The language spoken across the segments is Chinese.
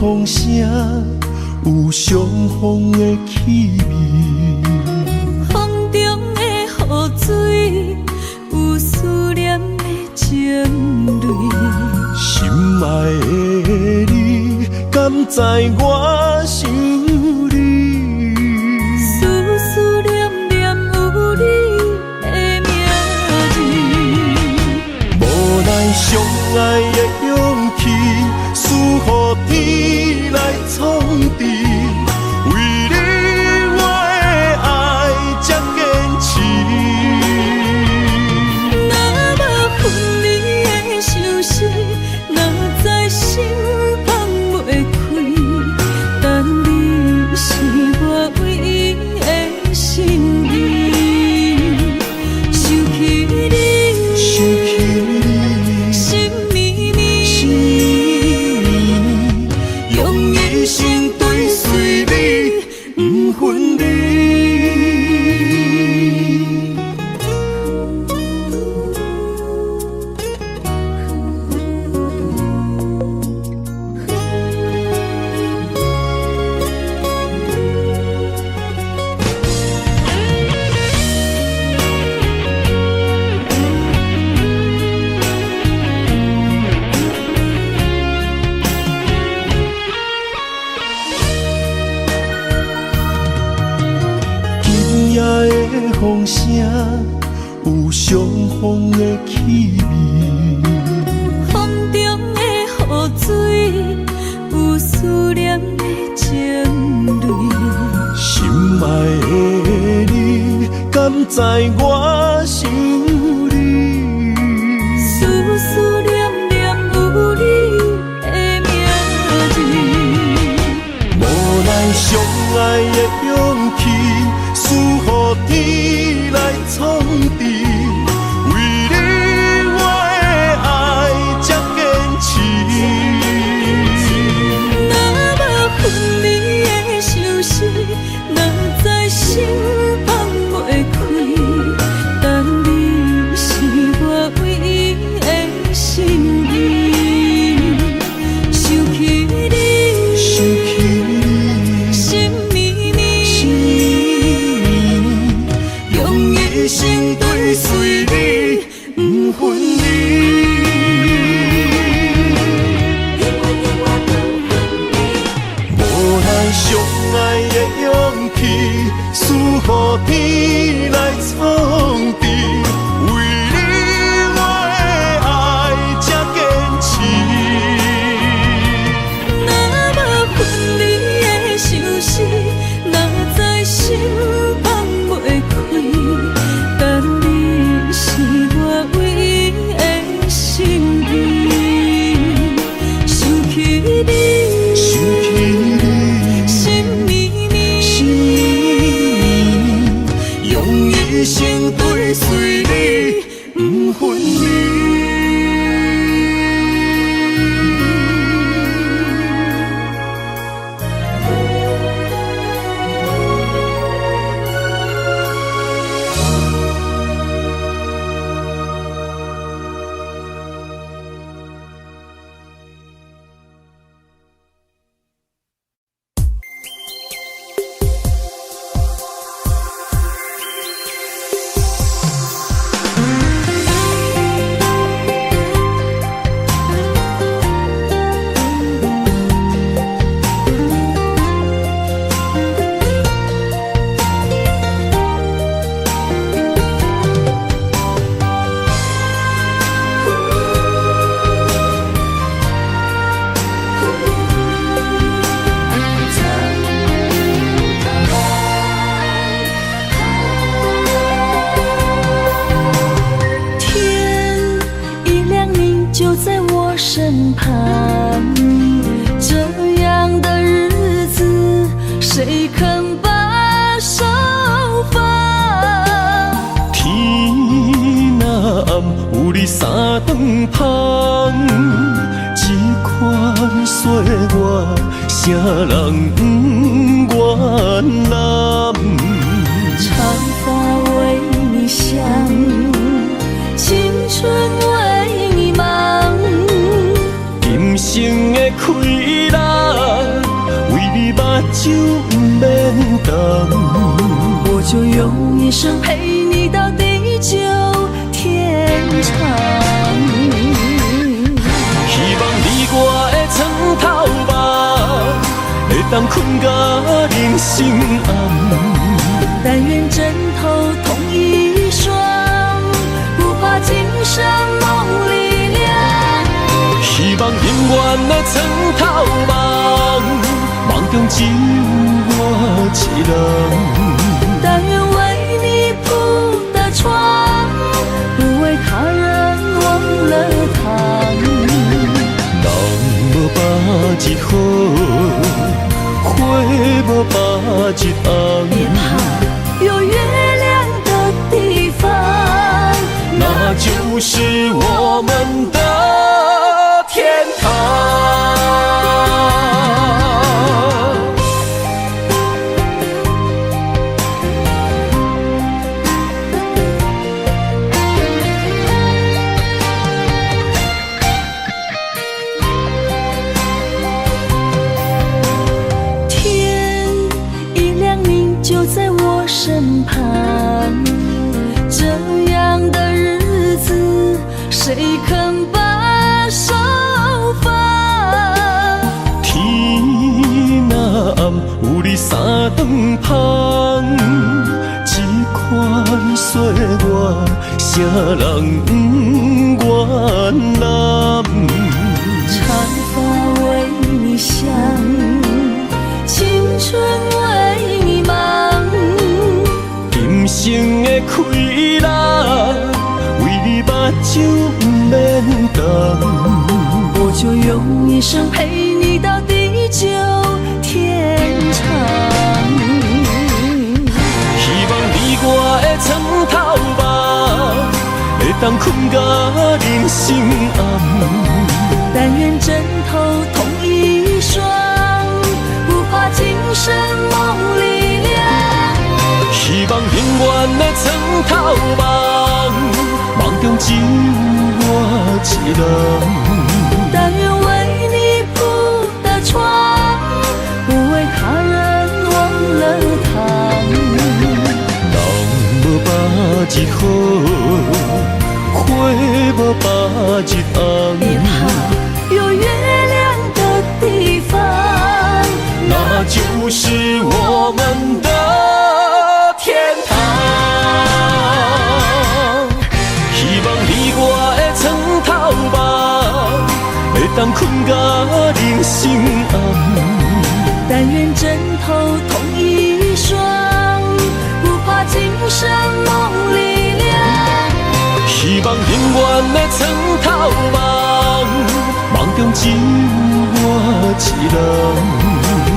风声有相逢的气味，风中的雨水有思念的情泪。心爱的你，敢知我想你？思念念有你的名字，无奈相爱的勇气，输予天来创治。为你我的爱才坚持。若无分离的相思，哪知心放袂开。但你是我唯一的心意，想起你，心绵绵，用一生追随你，不分离。风声有相逢的气味，风中的雨水有思念的情泪。心爱的你，敢知我想你？思念念有你的名字，无奈相爱的勇气，输予天来创治。为你我的爱才坚持。若无分离的相思，哪知心放袂开。身旁。这样的日子，谁肯把手放？天若暗，有你三顿芳，这款岁月，谁人不愿揽？长发为你香，青春为你忙。今生的快乐，为你目睭不免干。我就用一生陪你到地久天长。希望你我的床头梦，会当困甲人生暗。但愿枕头同一双，不怕今生梦里凉。希望永远的床头梦，梦中只有我一人。但愿为你铺的床，不为他人忘了躺。人无百日好，花无百日红。别怕，有月亮的地方，那就是我们的天堂。天一亮，你就在我身旁。这样的日子，谁肯把手放？天若暗，有你三顿芳，这款岁月，谁人不愿揽？长发为你香，青春为你忙。今生的快乐，为你目睭不免干。我就用一生陪你到地久天长。希望你我的床头梦，会当困甲人生暗。但愿枕头同一双，不怕今生梦里凉。希望永远的床头梦，梦中只有我一人。但愿为你铺的床，不为他人忘了躺。人无百日好，花无百日红。别怕，有月亮的地方，那就是我们的天堂。希望你我的床头梦，会当困甲人生暗。但愿枕头同一双，不怕今生梦里凉。希望永远的床头梦，梦中只有我一人。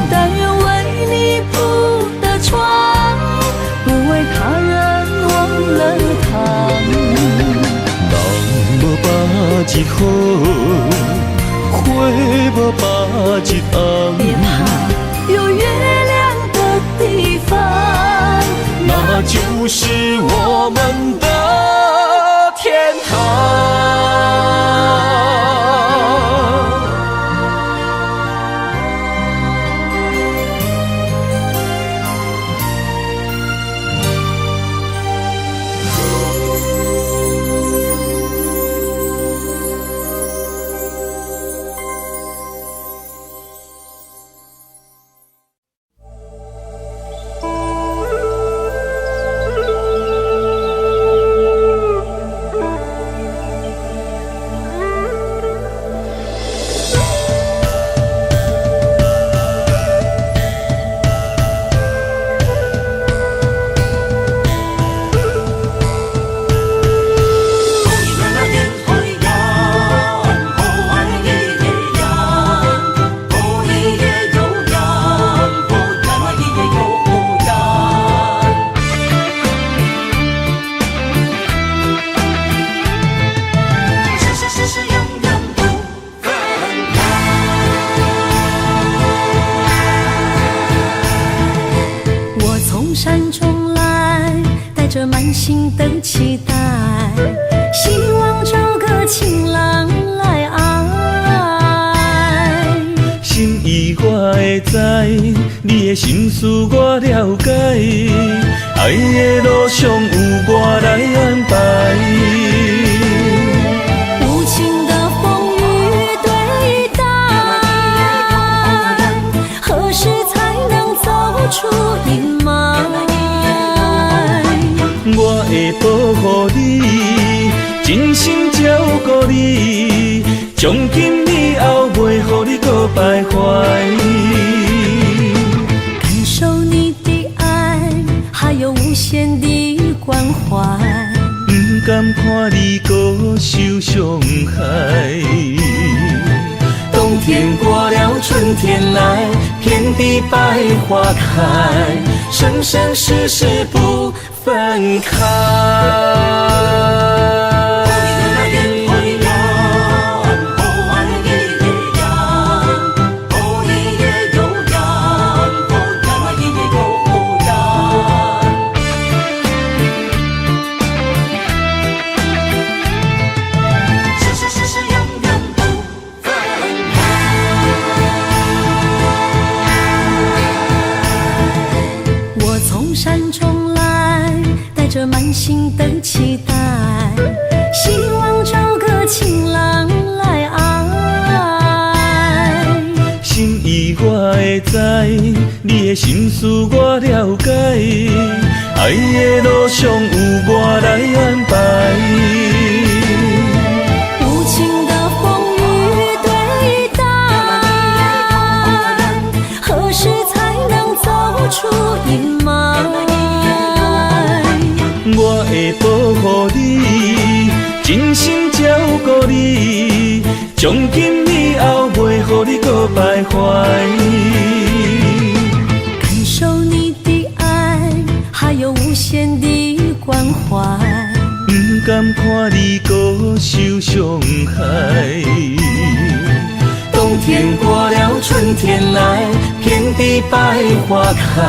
但愿为你铺的床，不为他人忘了躺。人无百日好，花无百日红。别怕，有月亮的地方，那就是我们的天堂。知，你的心思我了解，爱的路上有我来安排。无情的风雨对待，何时才能走出阴霾？我会保护你，真心照顾你，从今以后袂予你搁徘徊。感受你的爱，还有无限的关怀。不甘看你搁受伤害。冬天过了，春天来，遍地百花开，生生世世不分开。满心的期待，希望找个情郎来爱。心意我会知，你的心思我了解，爱的路上有我来安排。无情的风雨对待，何时才能走出阴霾？我会保护你，真心照顾你，从今以后袂予你搁徘徊。感受你的爱，还有无限的关怀。不甘看你搁受伤害。冬天过了，春天来，遍地百花开，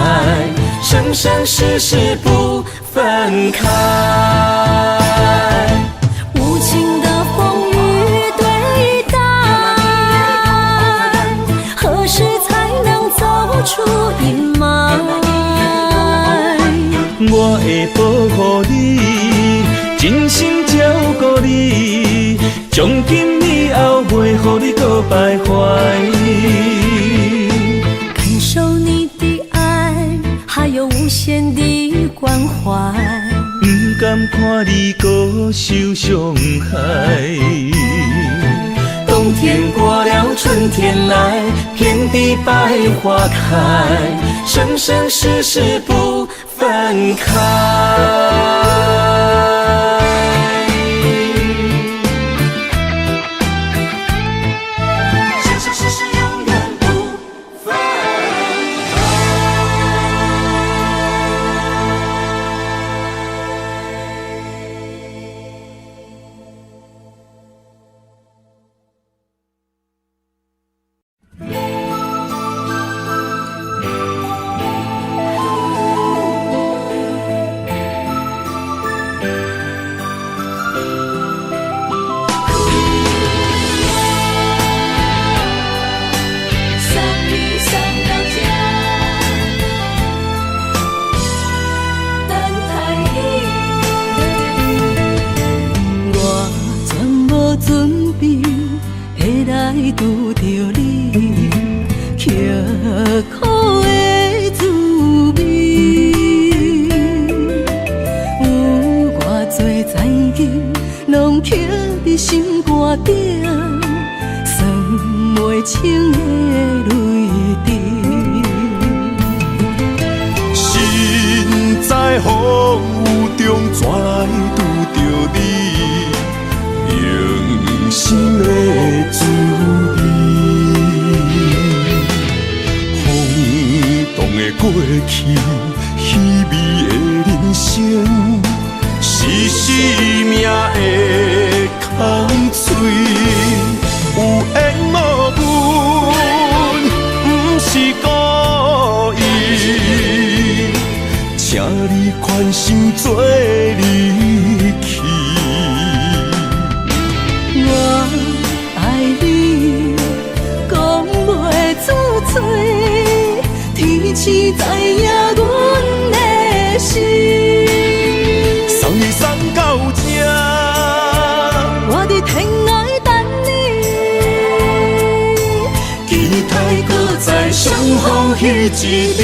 生生世世不分开。无情的风雨对待，何时才能走出阴霾？我会保护你，真心照顾你，从今以后袂予你搁徘徊。感受你的爱，还有无限的关怀。不甘看你搁受伤害。冬天过了，春天来，遍地百花开，生生世世不分开。拄着你，刻苦的滋味，有偌多知音，拢刻伫心肝顶，算袂清的泪滴。心在风雨中，怎来拄着你？用心的滋味，轰动的过去，稀微的人生，是生命的空嘴，有缘无分，不是故意，请你宽心做离去。我爱你，讲袂出嘴。天赐知影阮的心。送你送到这，我伫天涯等你，期待搁再相逢彼一日。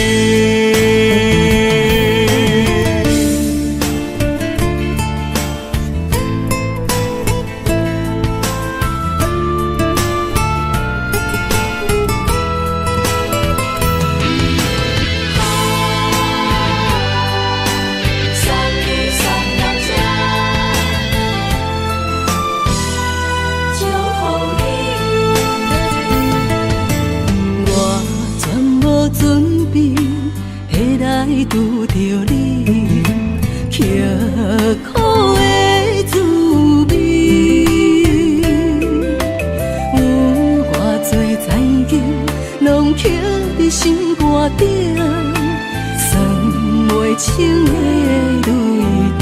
拄着你，刻苦的滋味，有偌多情景，拢刻伫心肝顶，算袂清的泪滴。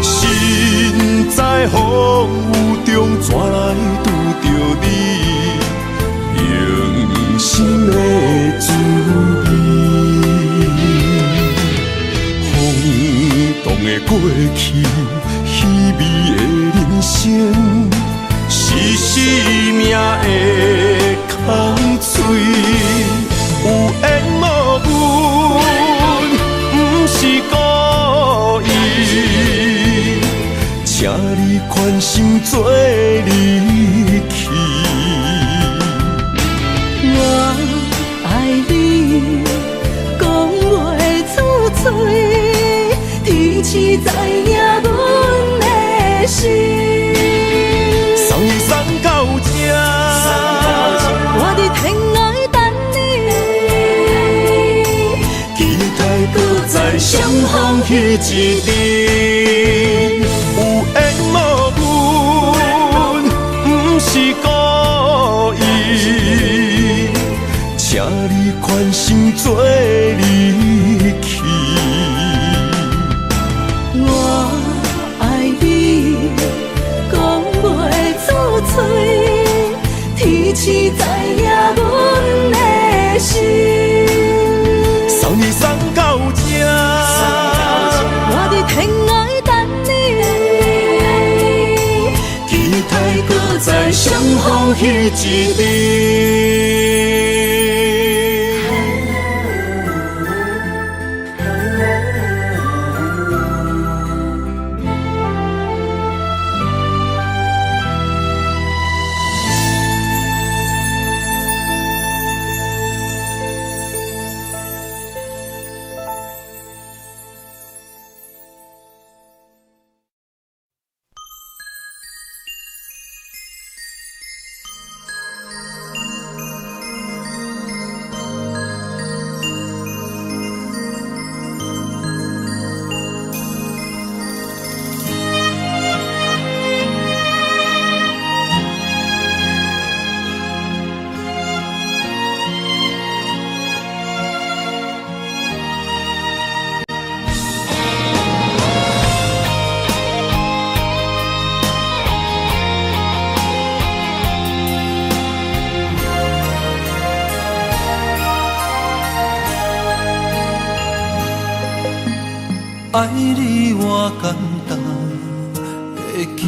身在风雨中，怎来拄着你？用心的滋味，风动的过去，稀微的人生，是生命的空嘴，有缘无分，不是故意，请你宽心做离去。我爱你，讲袂出嘴，天赐知影阮的心。送你送到这，我伫天涯等你，期待搁再相逢彼一日。有缘无分，不是故意。请你宽心做离去。我爱你，讲袂出嘴，天赐知影阮的心。送你送到这，我伫天涯等你，期待搁再相逢彼一日。爱你我简单会起，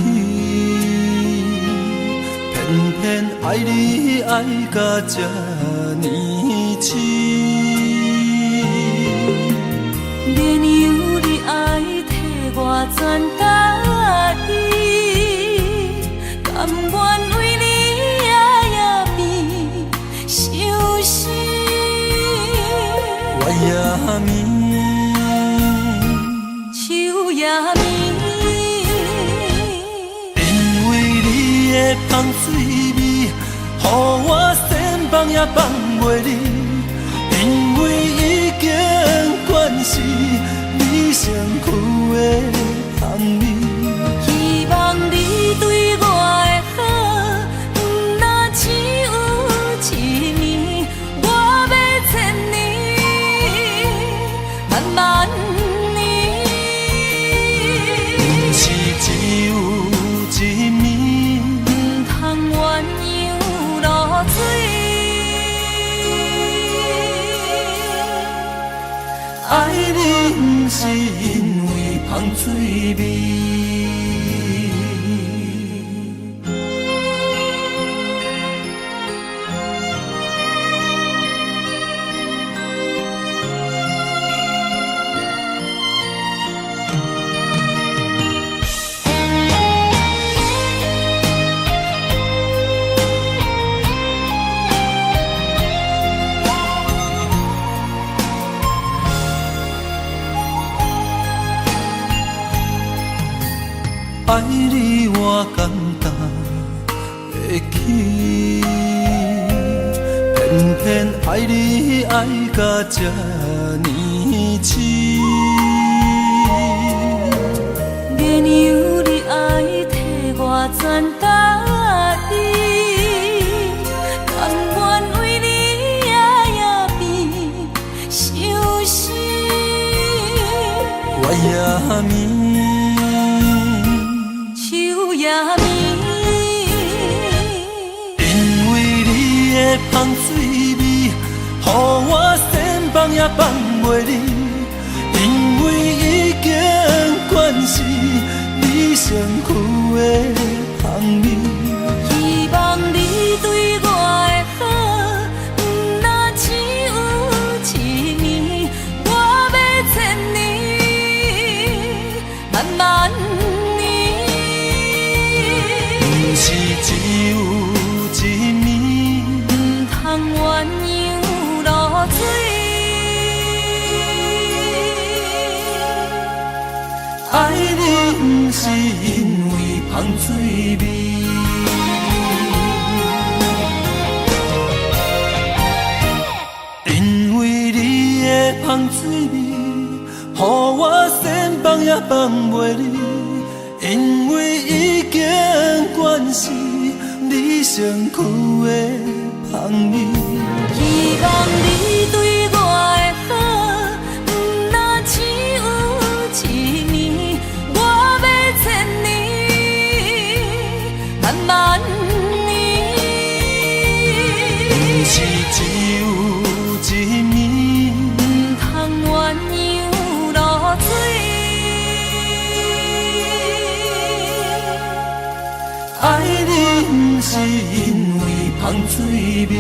偏偏爱你爱到这呢深。连由你爱替我全家己，甘愿为你夜夜眠伤心。我也眠。香水味，予我先放也放袂离，因为已经惯是你身躯的香味。希望你对我的好，不那只有一年，我要千年，慢慢年，不是只有一暝。鸳鸯落水。香水味。爱你我简单会起，偏偏爱你爱到这呢痴。免由你爱替我全答应，甘愿为你夜夜变伤心。我也眠。因为你的香水味，予我先放也放袂离。因为已经惯是你身躯的香味。希望你对我的好，不那只有一年，我要千年，慢慢。是只有一年，不通鸳鸯落水。爱你不是因为香水味，因为你的香水味，予我先放也放袂离。因为已经惯是你身躯的香味。希望你对我的好，不那只有一年，我要千年，慢慢年。不是只有一年，不通鸳鸯落水。爱你不是因为香水味。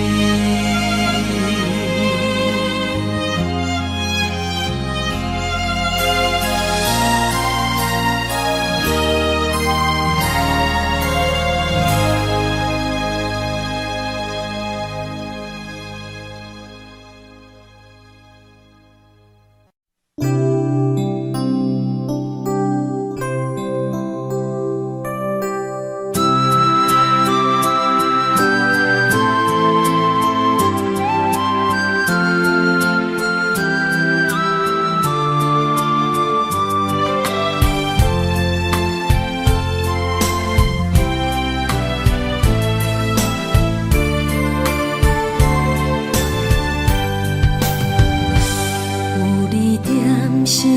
身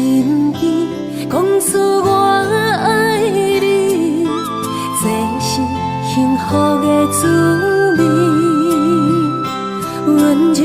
边，讲出我爱你，这是幸福的滋味。温柔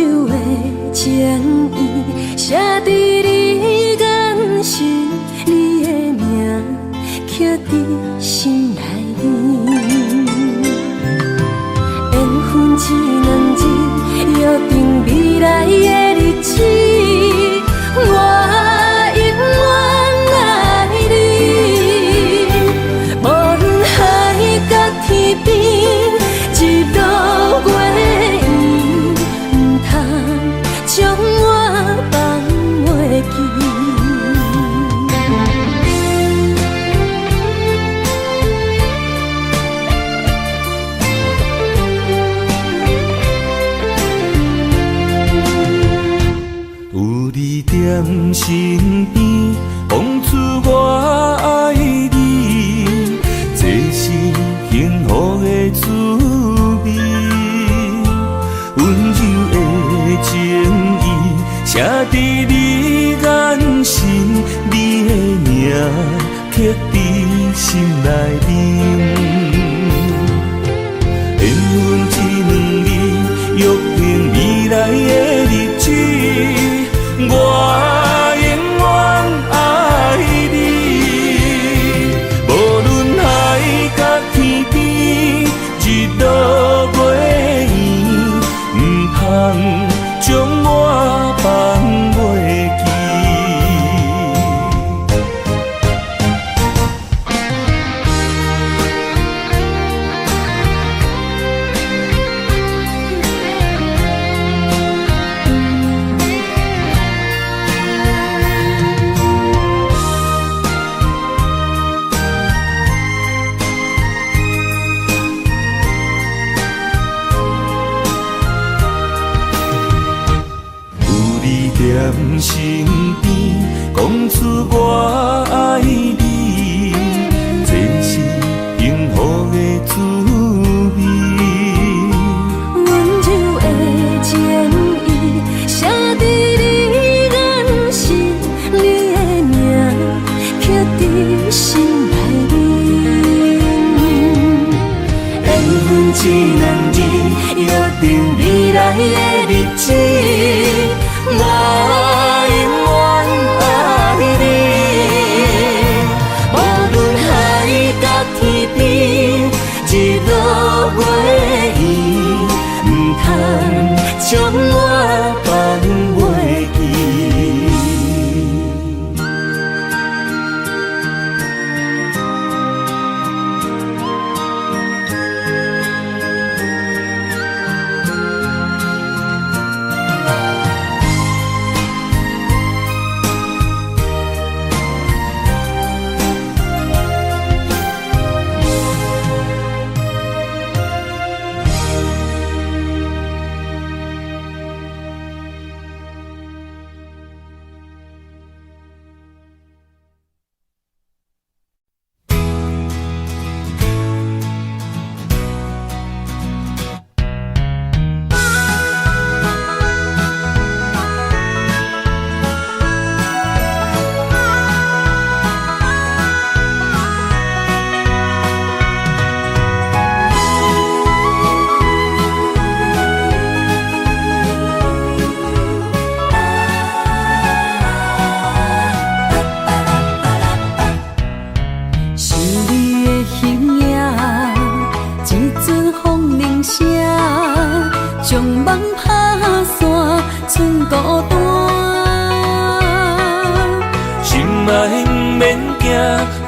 的情意，写在你眼神，你的名刻在心内面。缘分一两年，约定未来的日子。我永远爱你，一两字，约定未来的日子，我永远爱你。无论海角天边，日落月圆，不通将我放袂记。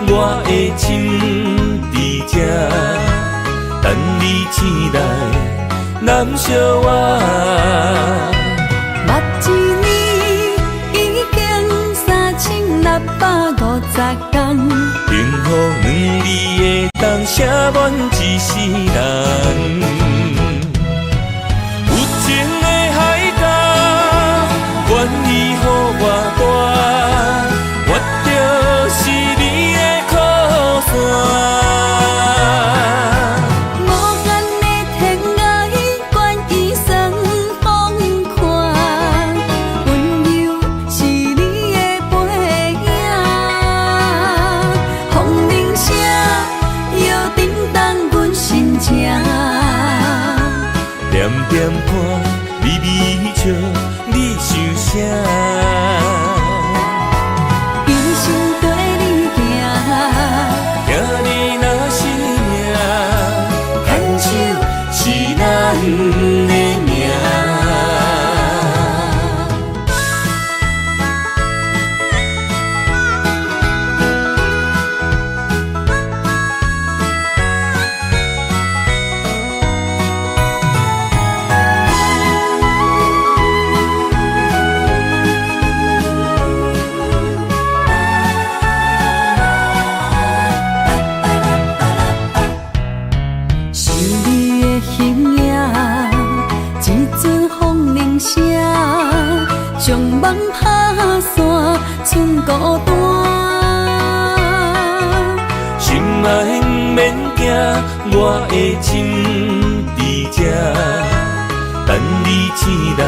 我的心伫这，等你醒来，难相我。目一年已经3650天，幸福两字的当写满一世人。有情的海角，愿意予我大，我就是你的靠山。点点看，微微笑，你想啥？一生跟你行，行你若是命，牵手是咱的命。将梦打散，剩孤单。心爱免惊，我的心伫这，等你醒来，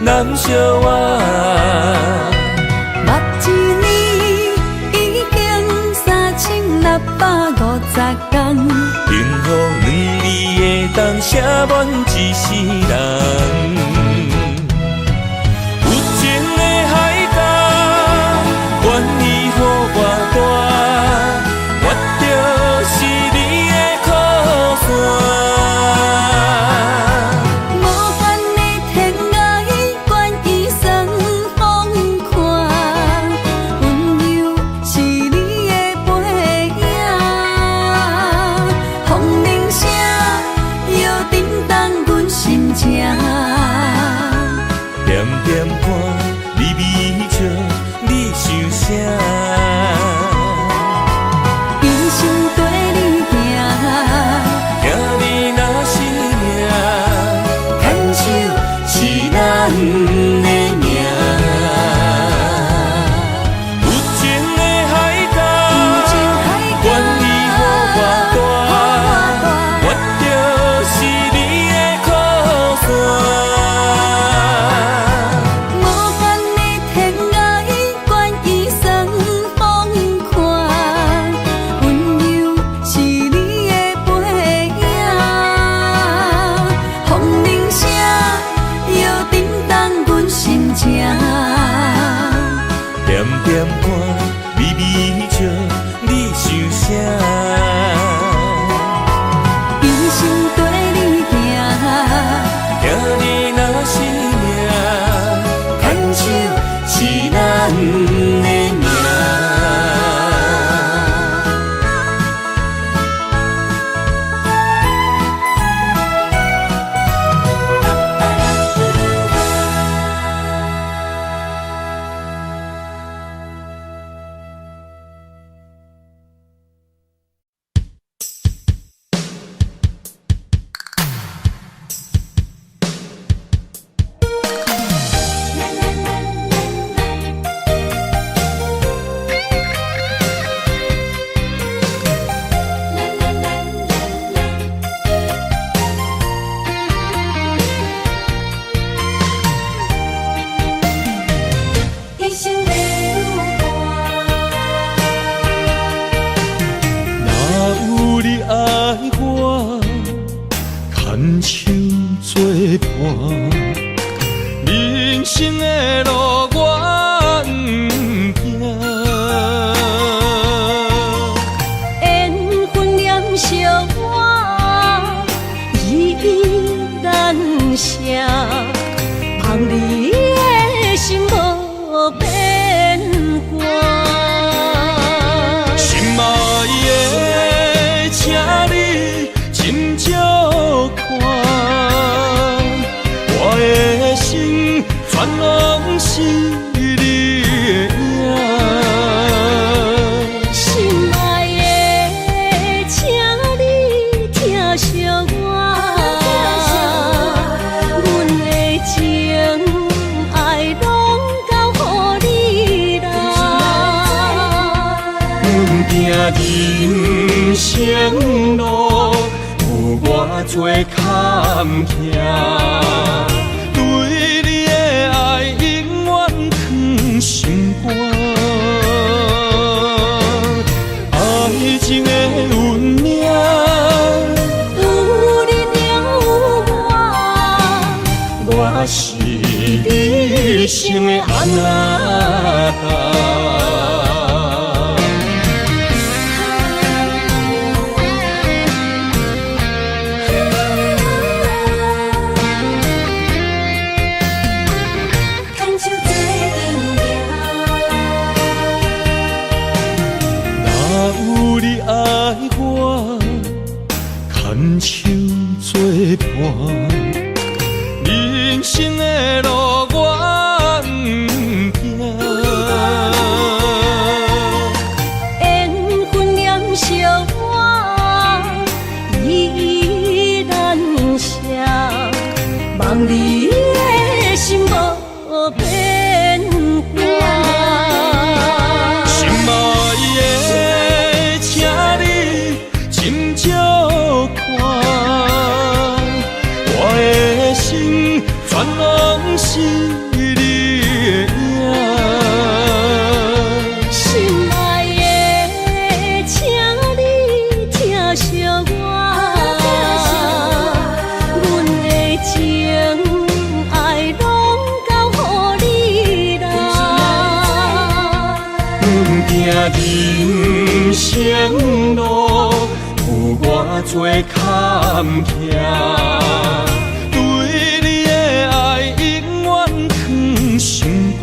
难相我。目一年已经3650天，幸福两字的当写满一世人。愿意予我大，我就是你的靠山。无限的天涯，愿意算风看，温柔是你的背影，风铃声摇震动阮心情。点点看，微微笑。你想啥？一生跟你行，行你若是命，牵手是咱的命。有情的海角，愿意予我大，我就是你的靠山。牵手作伴，人生的路我不行。缘分念惜我，依然写，望你的心无变卦。心爱的，请你斟酌看，我的心全拢是你的影。心爱的，请你疼惜我，阮的情爱拢交予你啦。阮行人生路，有偌多坎坷，对你的爱永远藏心肝。爱情的运命，有你了我是你生的安那达。牵手作伴，人生的路我不行。缘分念惜我，依然写，望你的心无变卦。心爱的，请你斟酌看，我的心全拢是你的影。心爱的，请你疼惜我，阮的情爱拢交予你啦。阮行人生路，有偌多坎坷，对你的爱永远藏心肝。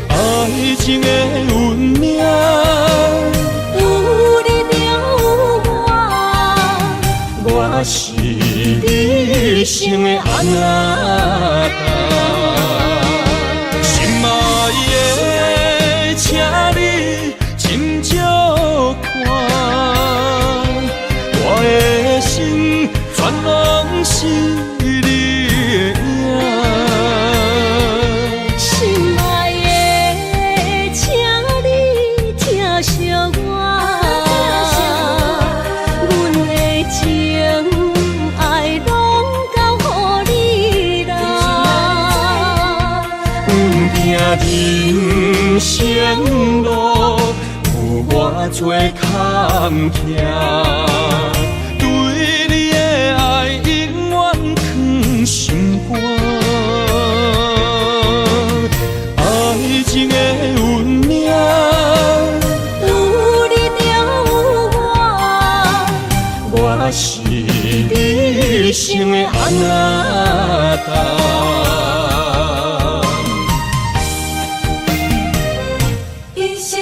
爱情的运命，有你了我是你生的安那达。心爱的，请你斟酌看，我的心全拢是你的影。心爱的，请你疼惜我，阮的情爱拢交予你啦。阮行人生路，有偌多坎坷，对你的爱永远藏心肝。爱情的运命，有你了我是你生的安那达。一生的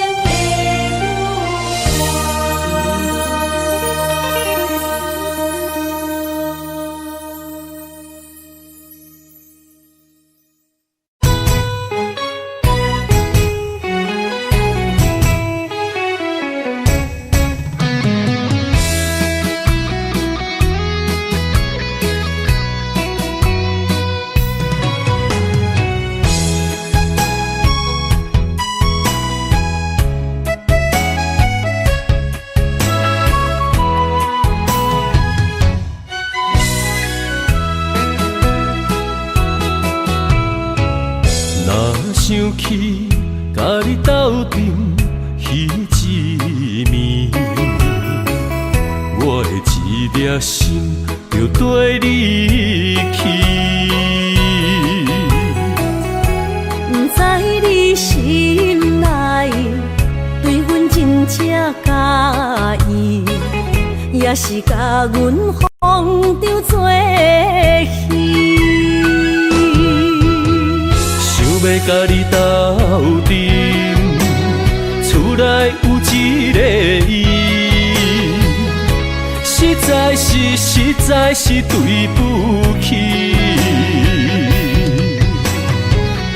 想起甲你斗阵彼一暝，我的的一粒心就跟你去。不知你心内对阮真正介意，也是甲阮放着做戏。想要甲你斗阵，厝内有一个伊，实在是对不起。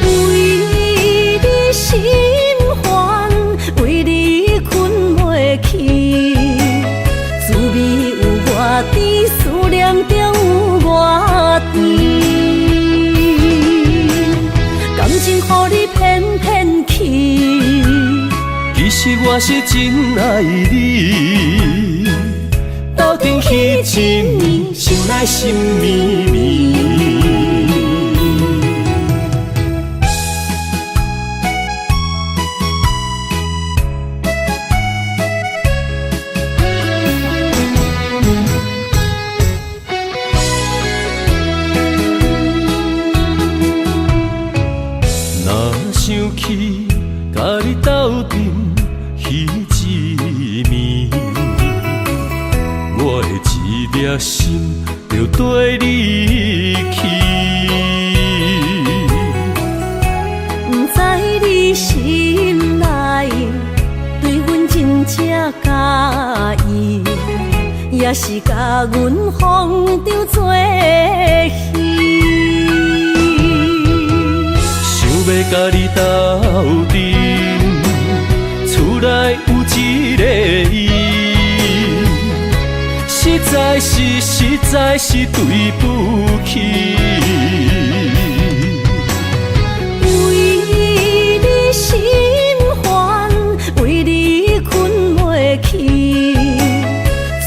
为你心烦，为你困袂去，滋味有偌甜，思念就有偌甜。感情予你骗骗去，其实我是真爱你，斗阵彼一年，想来心绵绵。想起甲你斗阵彼一暝，我的一粒心就跟你去。不知你心内对阮真正介意，也是甲阮放着做戏。要甲你斗阵，厝内有一个伊，实在是对不起。为你心烦，为你困袂去，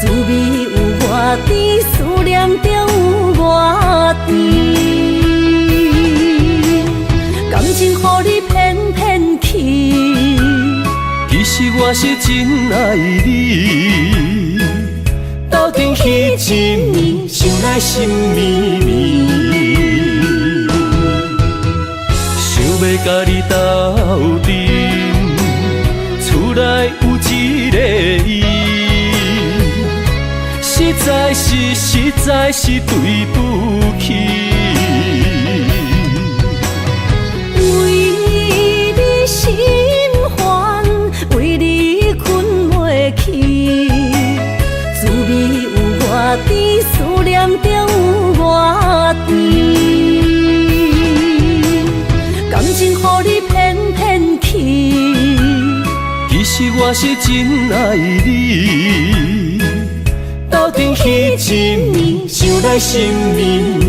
滋味有偌甜，思念就有偌甜。感情予你骗骗去，其实我是真爱你，斗阵彼一年，想来心绵绵。想要甲你斗阵，厝内有一个伊，实在是对不起。心烦，为你困袂去，滋味有偌甜，思念就有偌甜。感情予你骗骗去，其实我是真爱你，斗阵彼一年，想来心绵绵。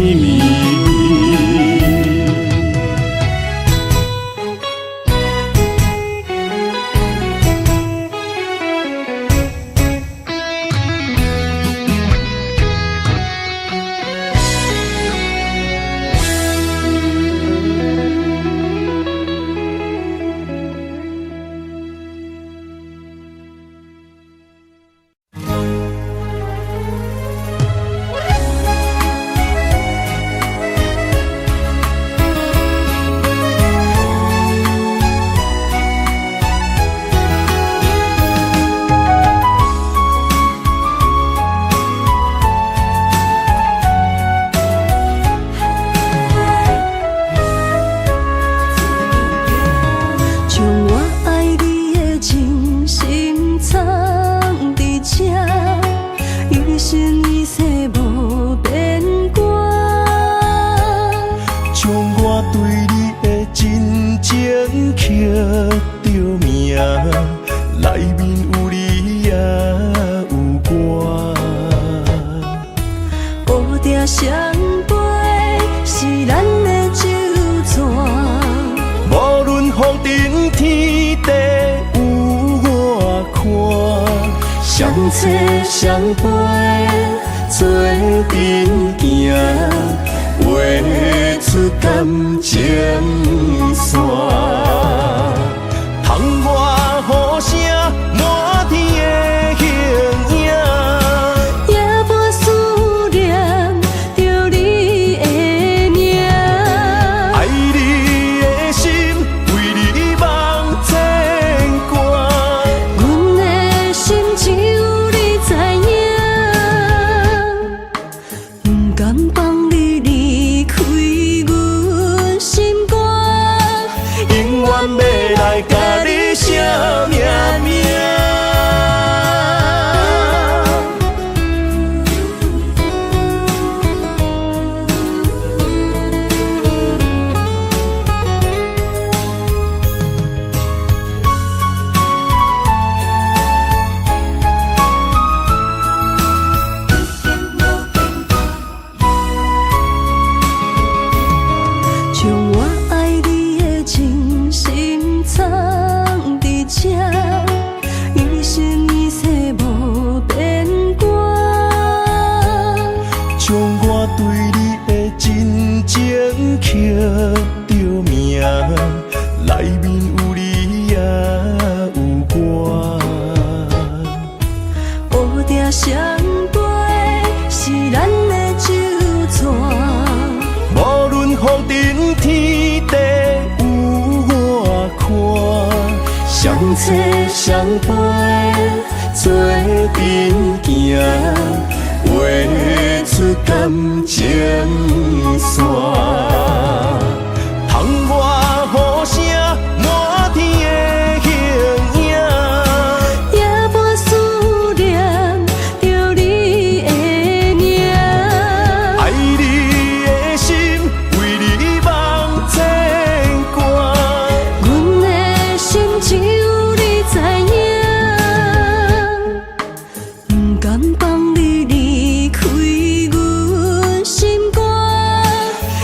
相陪做阵行，画出感情线。窗外雨声满天的形影，情刻着名，内面有你也有我。乌蝶双飞是咱的酒泉，无论风尘天地有我看，相切相陪做阵行，画出感情线。窗外雨声满天的形影，夜半思念着你的名。爱你的心为你梦牵挂，阮的心只有你知影，不甘放你离开阮心肝，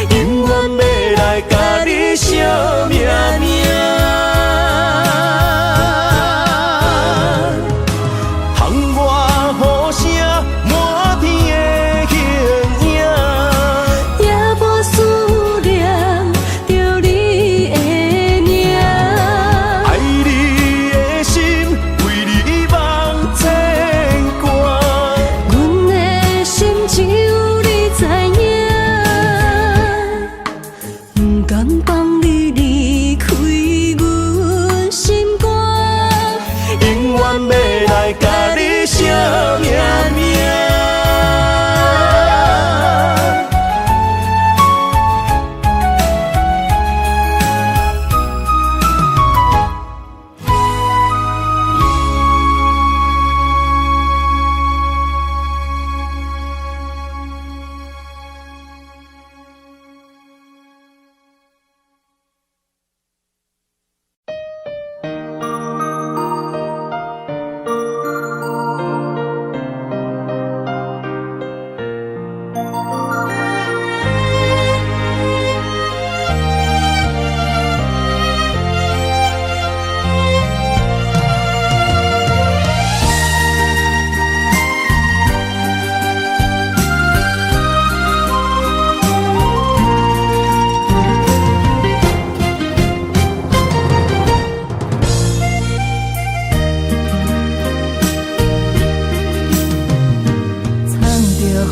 永远要来甲你惜命命。窗外雨声满天的形影，夜半思念着你的名。爱你的心为你梦牵挂，阮的心只有你知影，不甘放你离开阮心肝，永远要来甲你惜命命。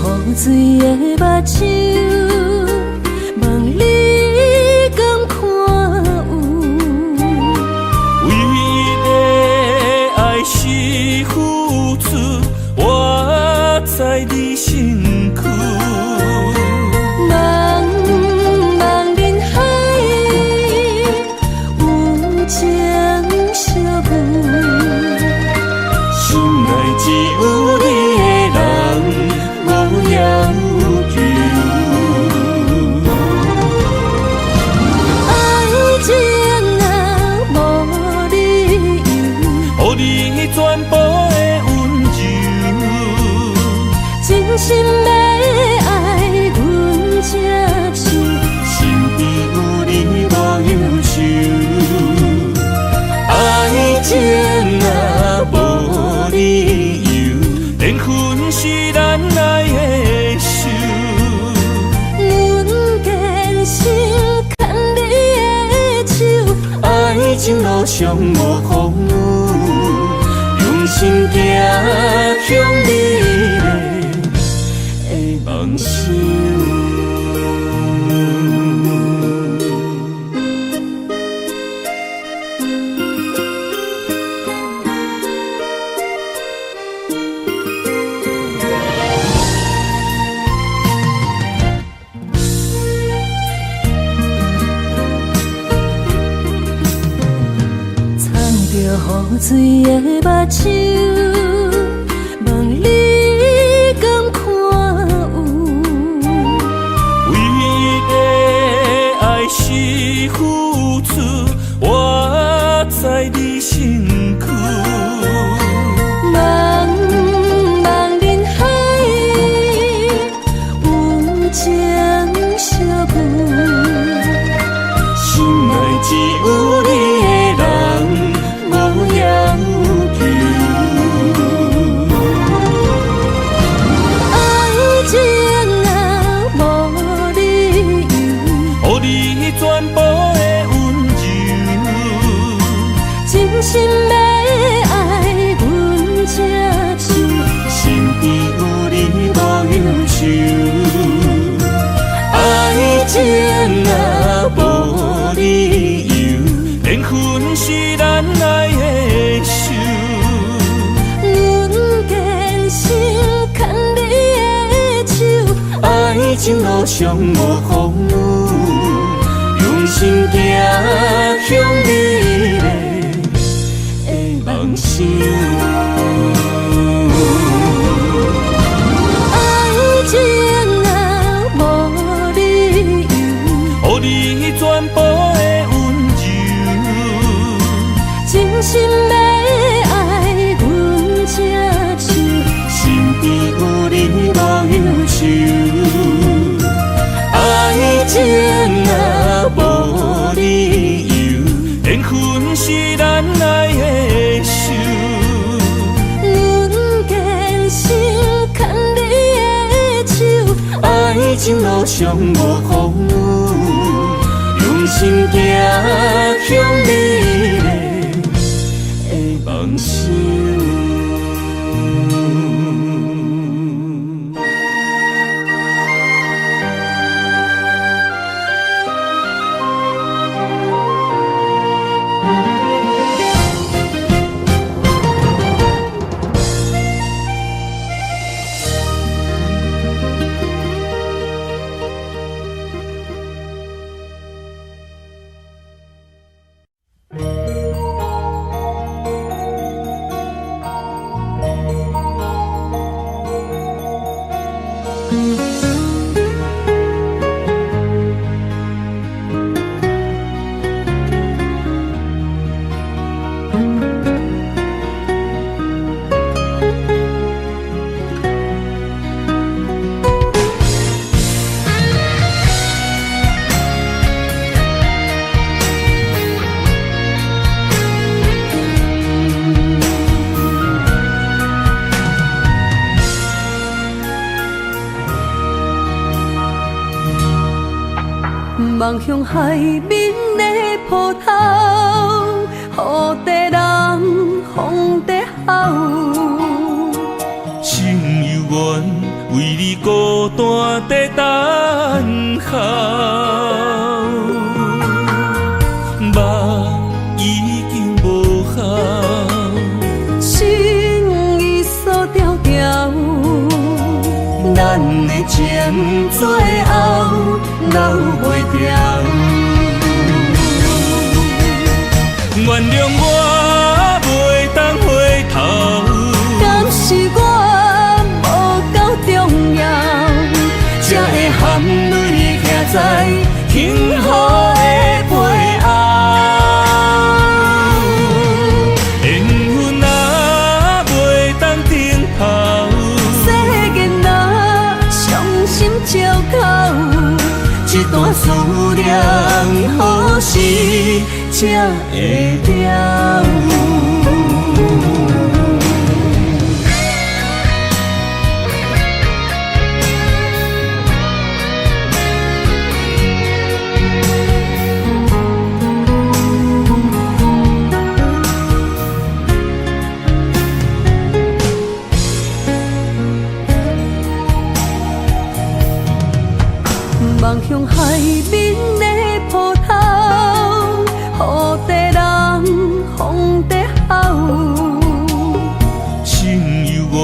雨水的目睭，望你敢看有？为你的爱是付出，我在你身躯。茫茫人海，有情相伴，心内只有你的人，无要求。爱情啊，无理由，予你全部的温柔，真心要爱阮才像，身边有你无忧愁。爱情啊，无理由，缘分是咱来的手。阮坚信牵你的手，爱情路上无风雨，用心行向美丽的梦想。雨水的目睭，望你敢看有？为你的爱是付出，我在你身躯。茫茫人海，有情相伴，心内只有你的人，无要求。情路上无风雨，用心行向美丽的梦想。爱情啊，无理由，予你全部的温柔，真心要爱阮才像，身边有你无忧愁。爱情啊，无理由，缘分是咱爱的手。阮坚信牵你的手，爱情路上无风雨，用心行向美丽的梦想。望向海面的波涛，雨地人，风地好。心犹原为你孤单在等候，梦已经无效，心已锁条条，咱的情最后留袂掉。原谅我袂当回头，敢是我无够重要，才会含泪徛在幸福的背后。缘分若袂当停靠，世间若伤心借口，一段思念何时才会了？望向海面的波涛，雨地人，风地好。心犹原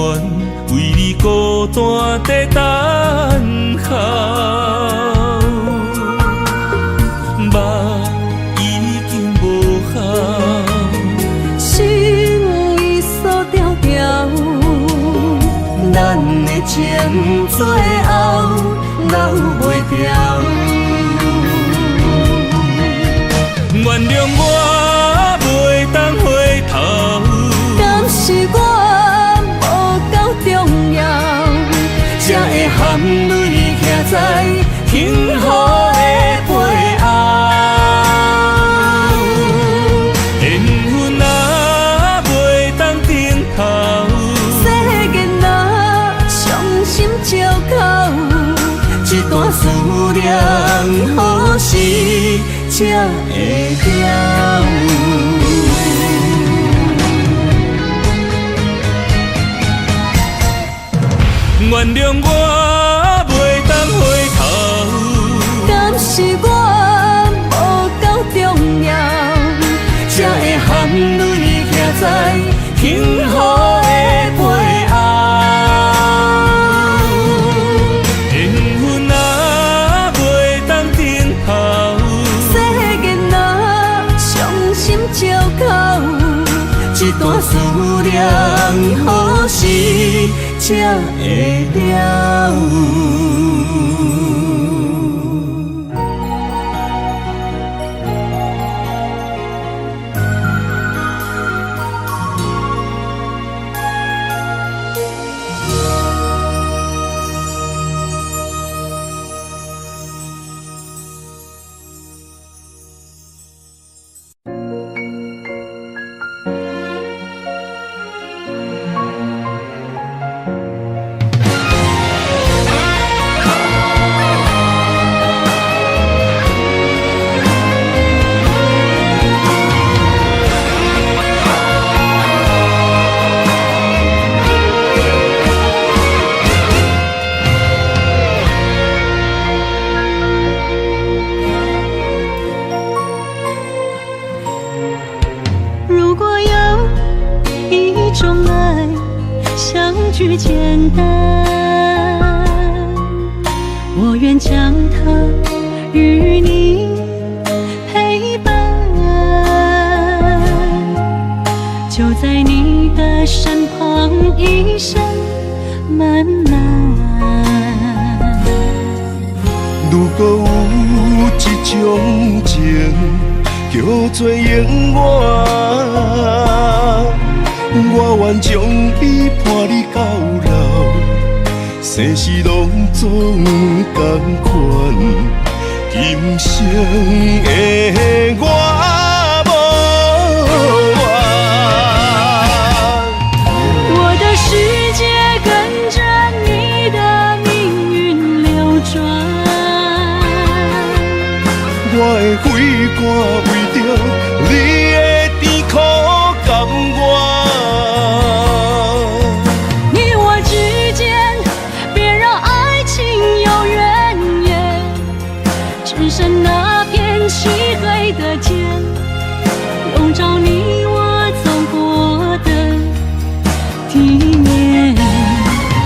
为你孤单在等候，梦已经无效，心已锁条条，咱的情最后留袂掉。原谅我袂当回头，敢是我无够重要，才会含泪徛在幸福的背后。缘分若袂当停靠，世间若伤心借口，一段思念何时才会了？原谅我袂当回头，敢是我无够重要，才会含泪徛在幸福的背后。缘分若才会了。如果有一种爱相距简单，我愿将它与你陪伴，就在你的身旁一生漫漫。如果有一种情，叫做永远，我愿将伊伴你到老，生死拢总同款，今生的我无怨。我的世界跟着你的命运流转，我的血汗为着你的甜苦甘愿。你我之间别让爱情有怨言，只剩那片漆黑的天，笼罩你我走过的地面。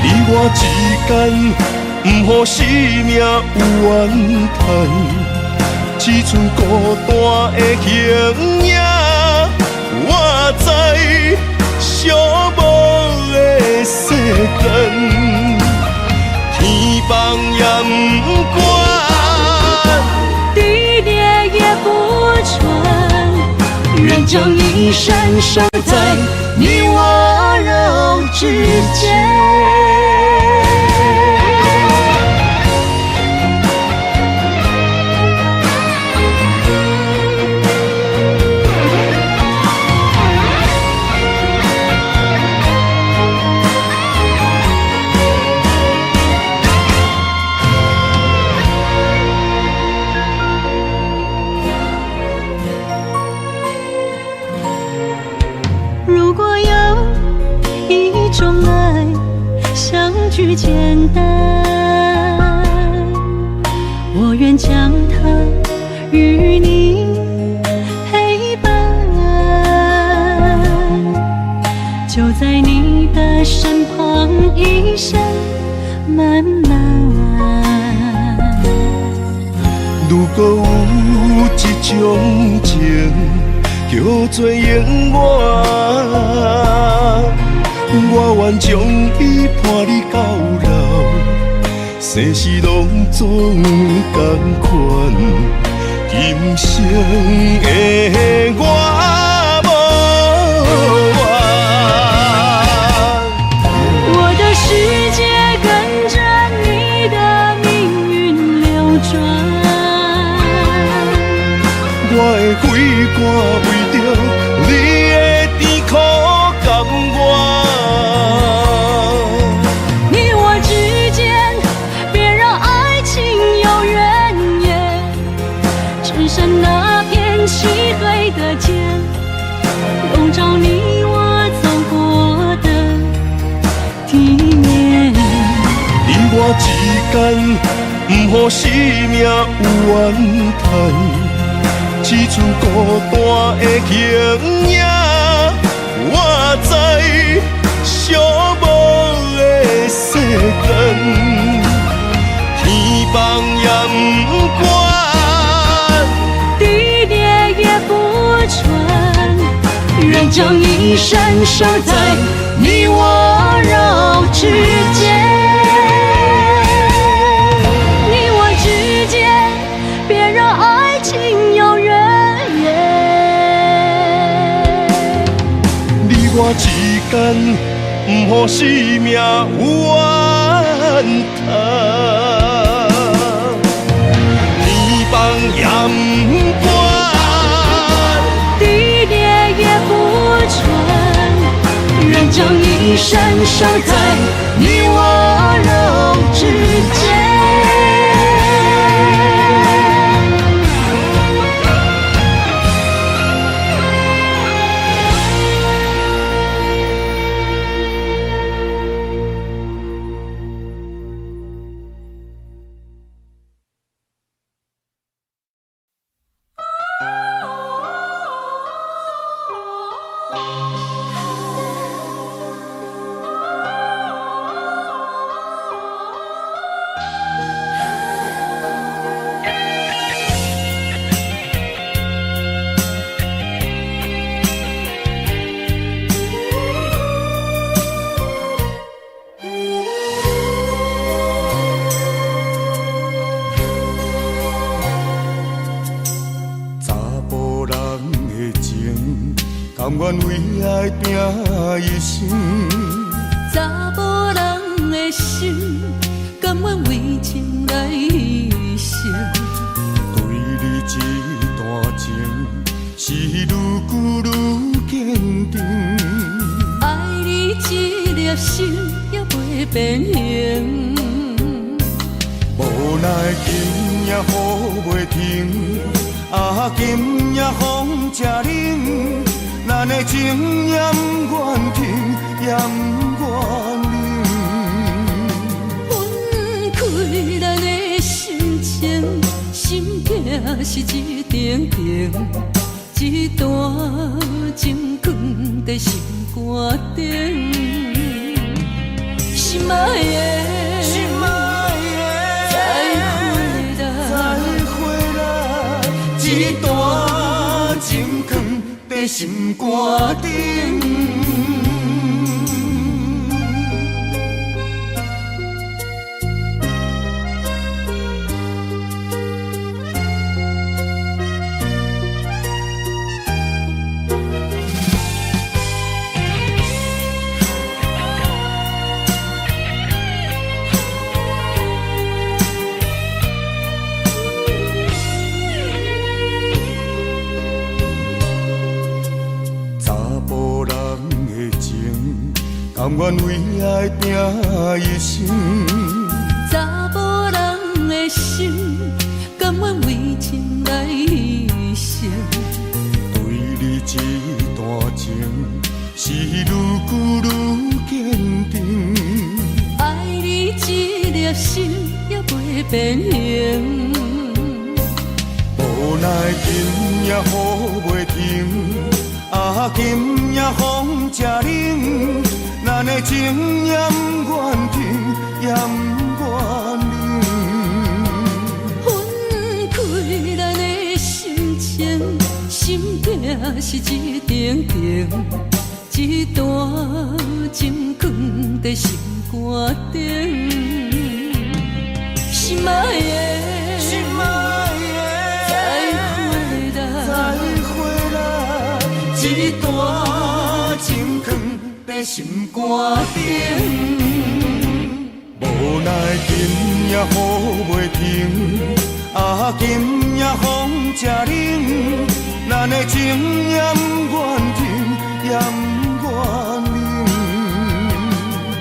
你我之间，不予生命有怨叹。只剩孤单的形影，我知寂寞的世间，天放也不管，地裂也不穿，愿将一生守在你我肉之间。如果有一种爱相距简单，我愿将它与你陪伴，就在你的身旁一生漫漫。如果有一种情，叫做永远，我愿将伊伴你到老，生死拢总同款，今生的我无怨。我的世界跟着你的命运流转，我的血汗为着你的甜苦甘愿。你我之间别让爱情有怨言，只剩那片漆黑的天，笼罩你我走过的地面。你我之间，不予生命有怨叹。只剩孤单的形影，我知寂寞的世间，天放也不管，地裂也不穿，愿将一生守在你我肉之间，你我之间，别让爱情有怨言。你我之间，不予生命怨叹。年放也不管，地裂也不穿，愿将一生守在你我肉之间。甘愿为爱拼一生，查某人的心，甘愿为情来牺牲。对你这段情，是愈久愈坚定。爱你这粒心也袂变形，无奈今夜雨袂停，啊，今夜风正冷。咱的情也不愿停，也不愿冷。分开咱的心情，心痛是一定定，一段情放在心肝顶。心爱的，心爱的，再回来，一段情放在心肝顶。甘愿为爱拼一生，查某人的心，甘愿为情来牺牲。对你这段情，是愈久愈坚定。爱你这粒心也袂变形，无奈今夜雨袂停，啊，今夜风正冷。咱的情也不愿停，也不愿冷。分开咱的心情，心痛是一定定，一段情放在心肝顶。心爱的，心爱的，再回来，一段情放在心肝顶。无奈今夜雨袂停，啊，今夜风正冷。咱的情也不愿停，也不愿冷。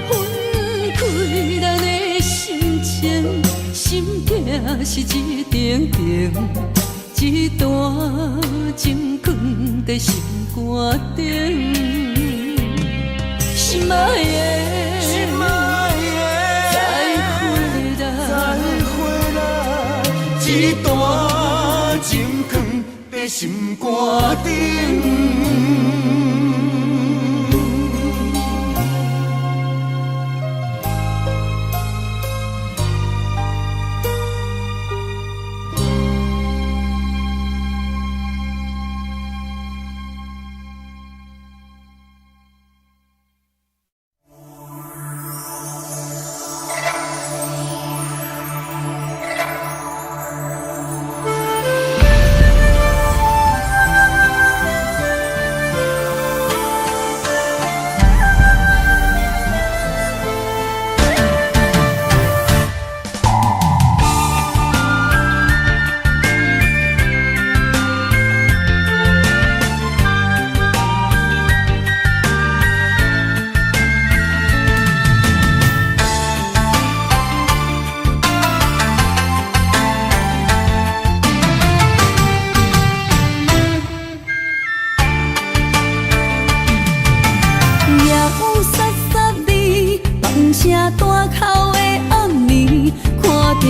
分开咱的心情，心痛是一定定，一段情放在心肝顶。心爱的，再回来，一段情放在心肝顶。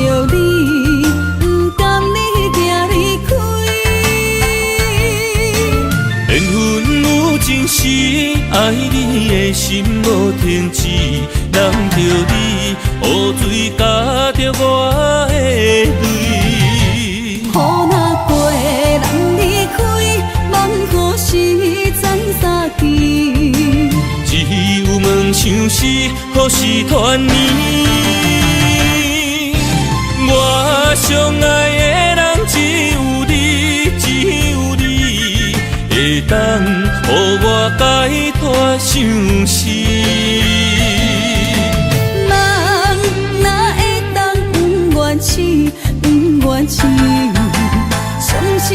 着你，不甘你行离开。缘分有情时，爱你的心无停止，人着你，雨水加着我的泪。雨若过，人离开，望雨时怎相见？只有问相思，何时团圆？我相爱的人只有你，只有你，会当予我解脱相思。人哪会当不愿痴，不愿痴？伤心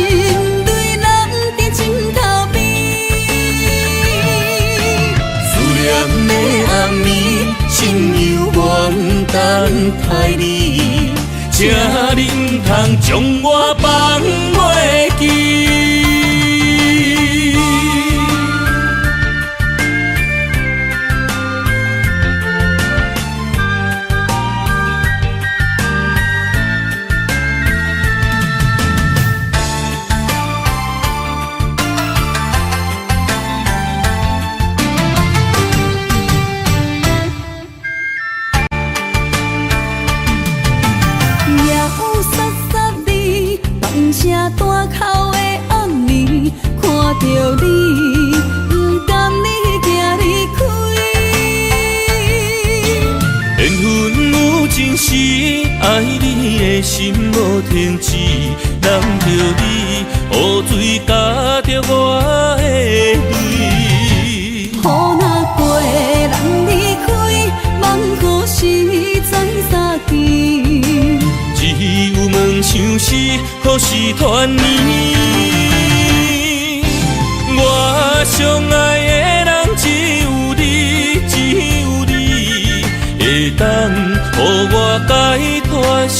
对人伫枕头边。思念的暗暝，心犹原等待你，请你唔通将我放袂记。声大口的暗暝，看着你，不甘你行离开。缘分有情时，爱你的心无停止，人着你，雨水加着我的泪。雨若过，人离开，望雨时怎相见？只有问相思，何时团圆？我相爱的人只有你，只有你，会当予我解脱相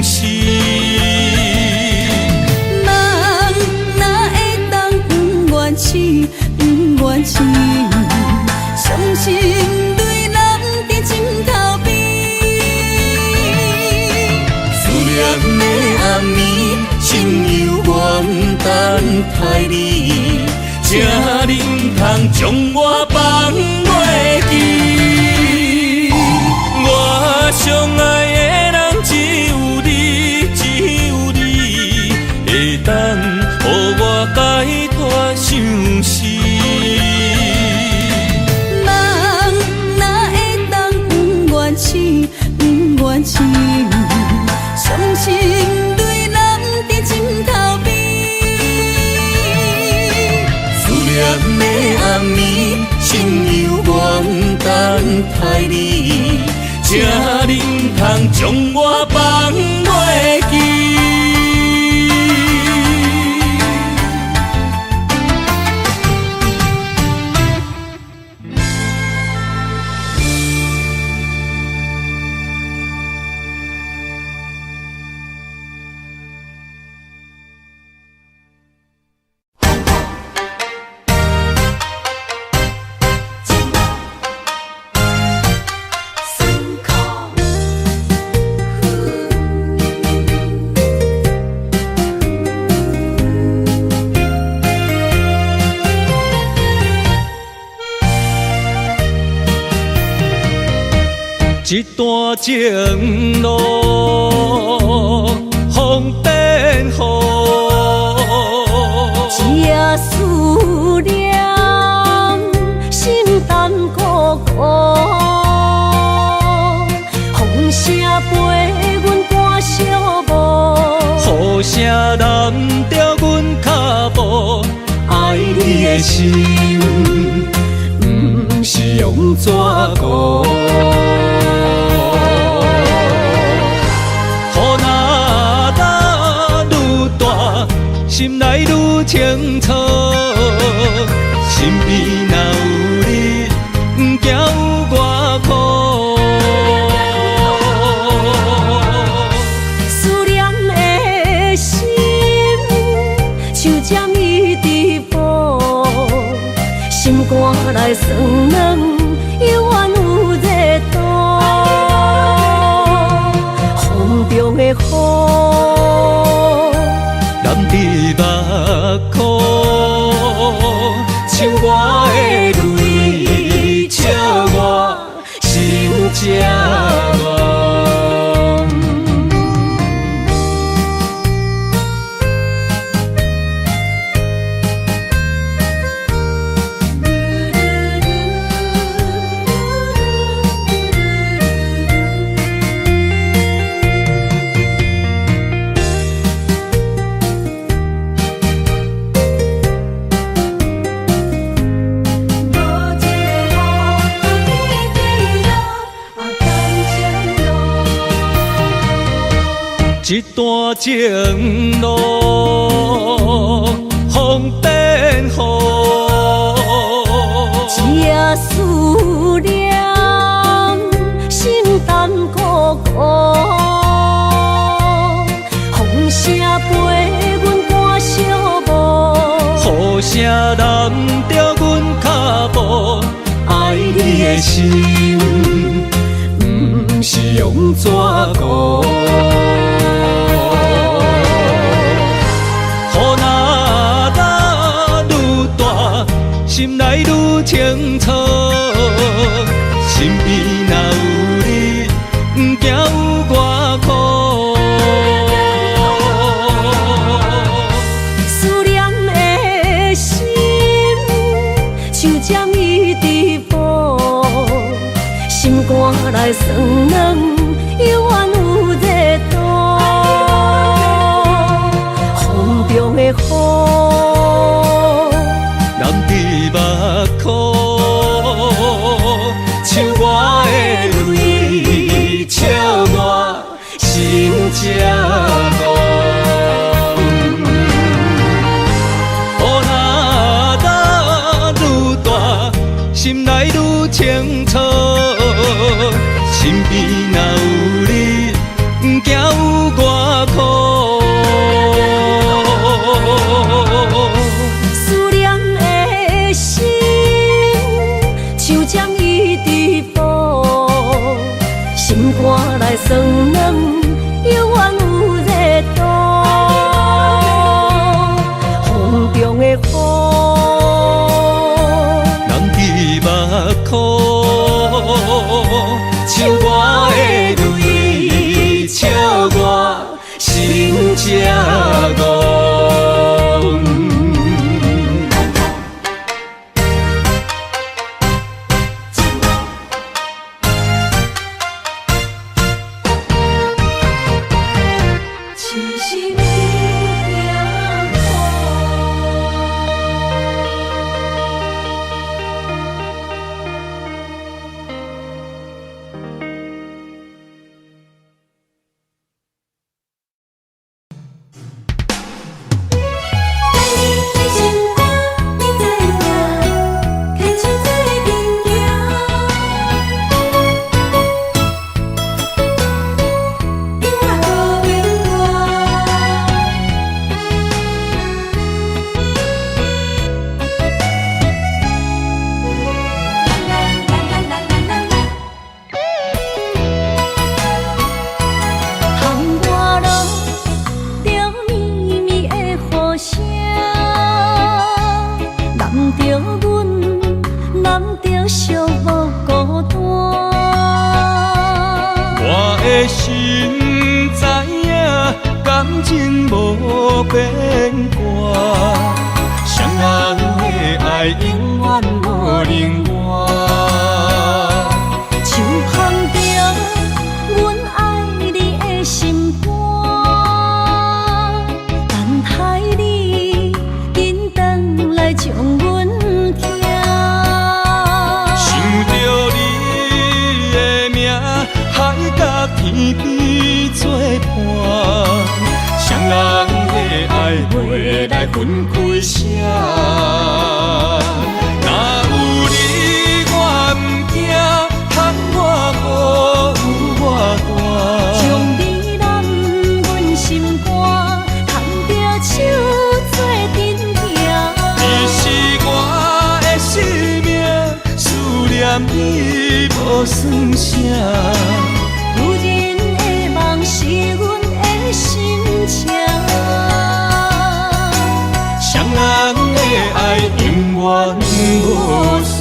思。人哪会当不愿痴，不愿痴？伤心对人伫枕头边。思念的暗暝，心犹原等待你，请你唔通将我放袂记。我相爱的人只有你，只有你，会当予我解脱相思。人哪会当不愿痴，不愿痴？伤心对人伫枕头边。思念的暗暝，心犹原等待你，请你唔通将我放袂记。一段情路，风变雨，这思念，心淡孤孤。风声陪阮赶小步，雨声染着阮脚步，爱你的心，不是用纸糊。心内愈清楚，身边若有你，不惊有我苦。思念的心，像针伊伫补，心肝内酸软，永远有热度。风中一段情路风变雨，这思念心淡孤孤，风声陪阮赶小步，雨声淋着阮脚步，爱你的心不是用纸糊。雨若落愈大，心内愈清楚，身边若有你，不惊有我苦。思念的心像针伊直补，心肝内酸软，犹原有热度。风中的雨，淋伫目眶，像我的泪，笑我心这戆。雨若落愈大，心内愈清楚，身边若有你，不惊有我苦。思念的心像针伊直补，心肝内酸软，犹原有热度。风中的雨，淋伫目眶，像我的泪，笑我心这戆。痴心的的心知影，感情无变卦，双人的爱永远无另外。像捧着阮爱你的心肝，等待你紧转来将阮听。想着你的名，海甲天边作伴，双人的爱袂来分开啥。若有你，我毋惊，喊我雨有我大。将你揽阮心肝，牵着手做阵行。你是我的生命，思念你无算啥。有人的梦是阮的心情，双人的爱永远无散。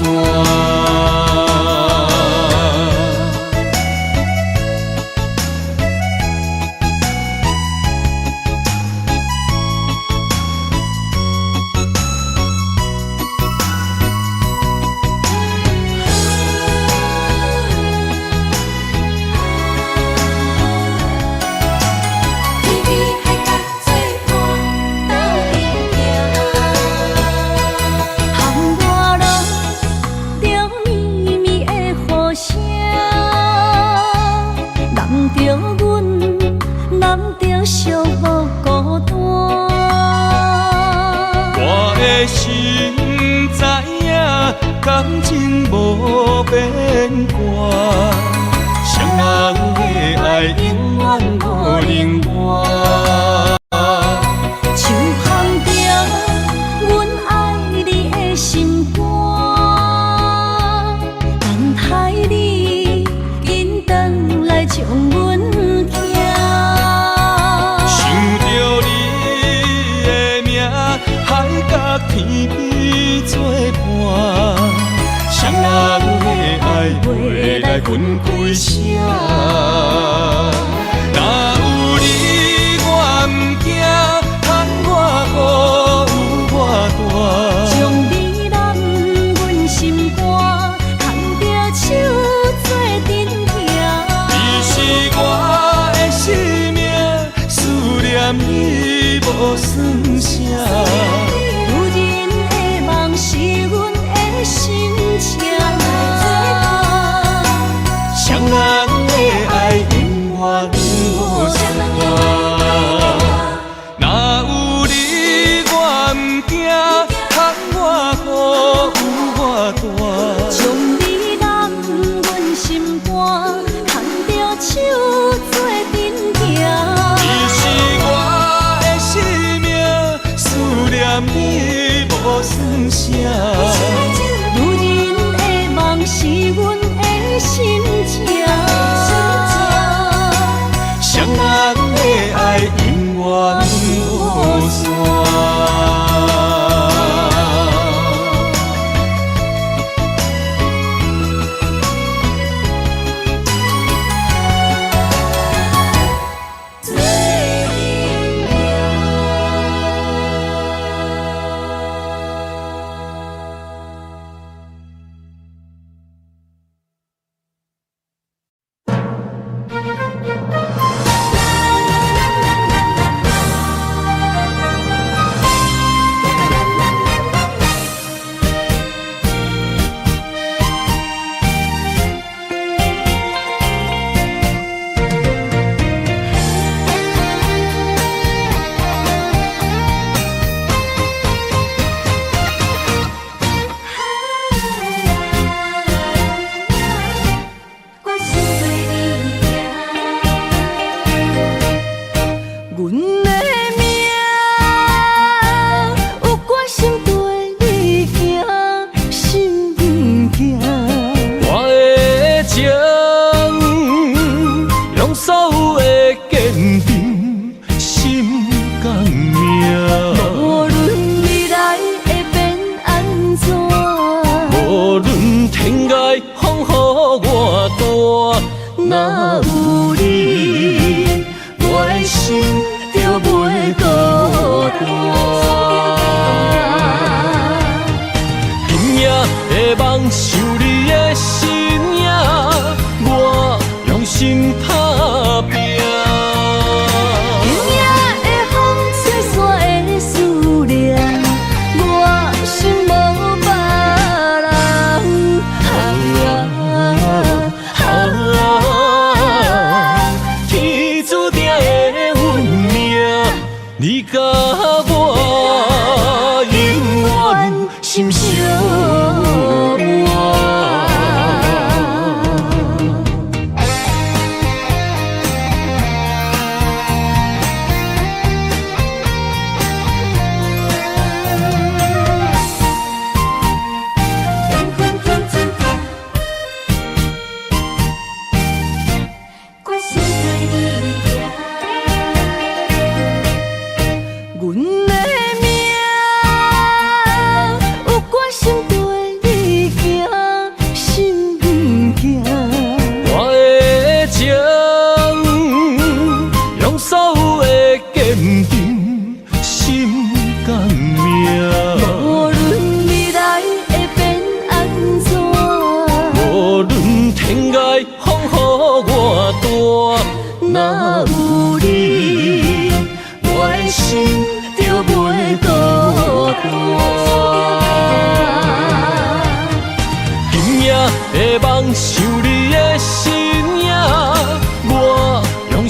着阮，揽着寂无孤单。我的心知影，感情无变卦，双人的爱永远无冷漠。就放着阮爱你的心肝，等待你紧转来将阮惊。想着你的名，海角天边作伴，双人的爱袂来分开声。若有你我毋惊，喊我孤有我大。将你揽阮心肝，牵着手做阵行。你是我的生命，思念你无算啥。女人的梦是阮的心情，双人的爱永远无散。若有你我毋惊，喊我孤有我大。将你揽阮心肝，牵着手做阵行。你是我的生命，思念你无算啥。女人的梦是阮的心情，双人的爱永远无散。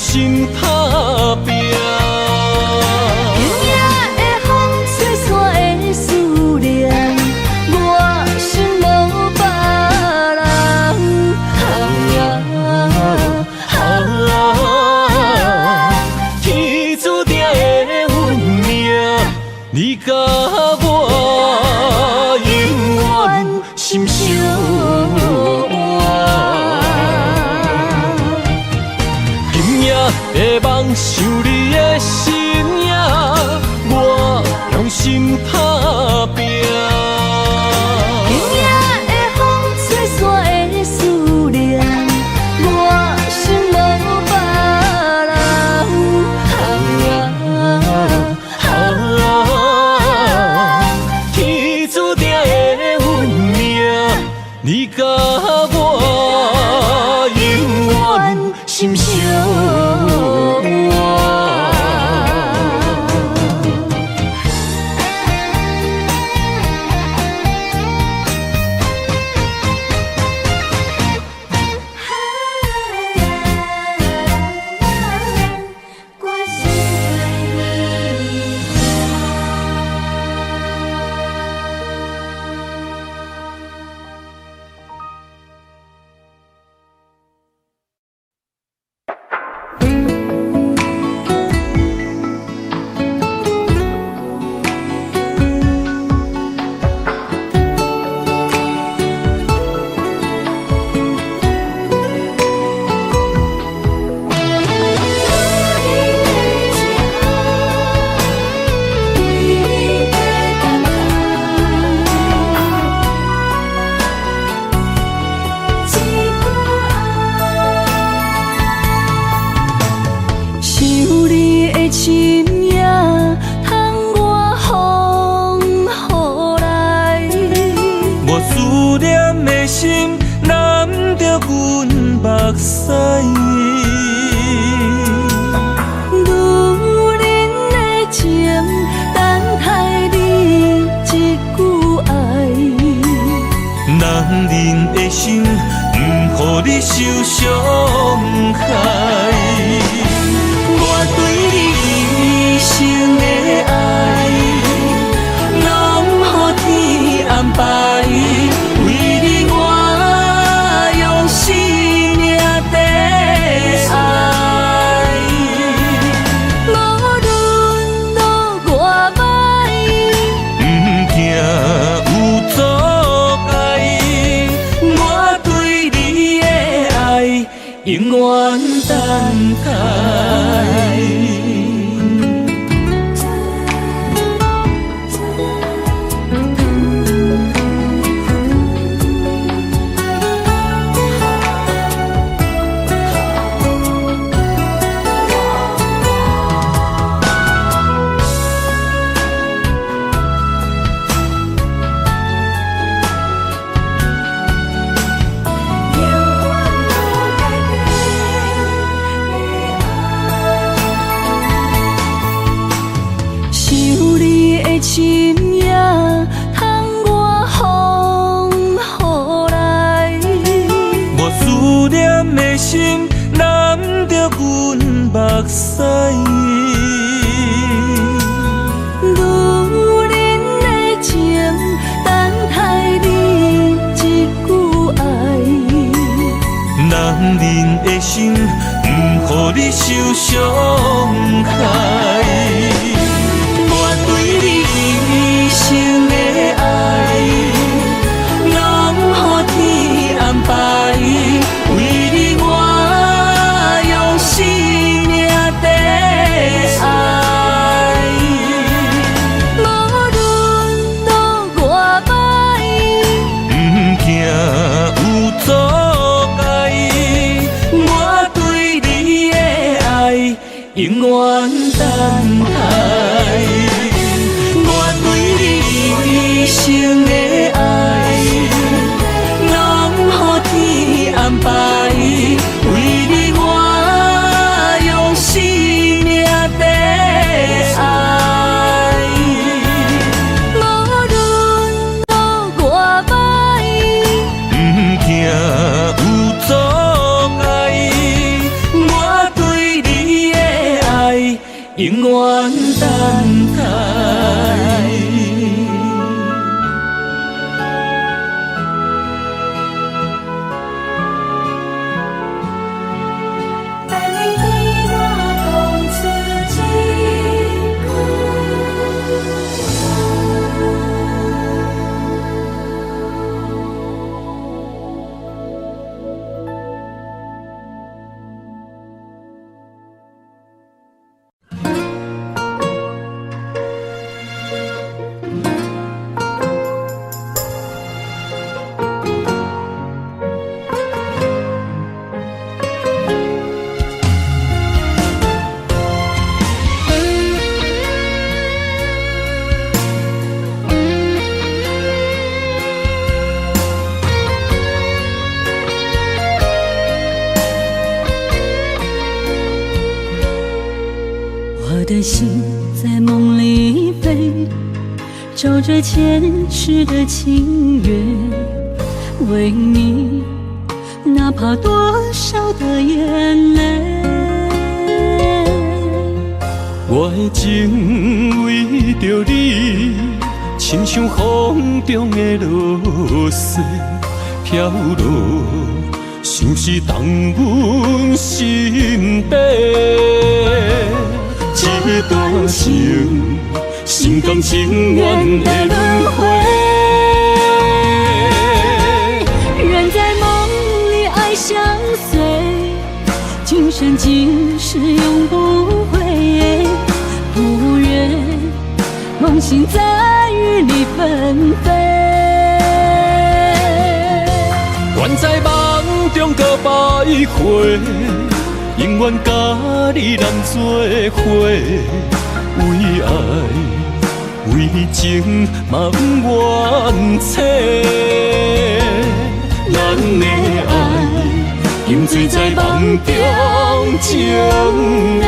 心打拼。会梦想你的身影，我用心打拼。今夜的风吹散的思念，我心无别人。天注定的运命，你甲我永远心相我的心在梦里飞，找着前世的情缘，为你哪怕多少的眼泪。我的情为着你，亲像风中的落雪飘落，像是动阮心底。这段情，心甘情愿的轮回。人在梦里爱相随，今生今世永不悔。不愿梦醒在雨里纷飞。愿在梦中搁徘徊，永远甲你人做伙。为爱为情嘛不愿切，咱的爱沉醉在梦中情的。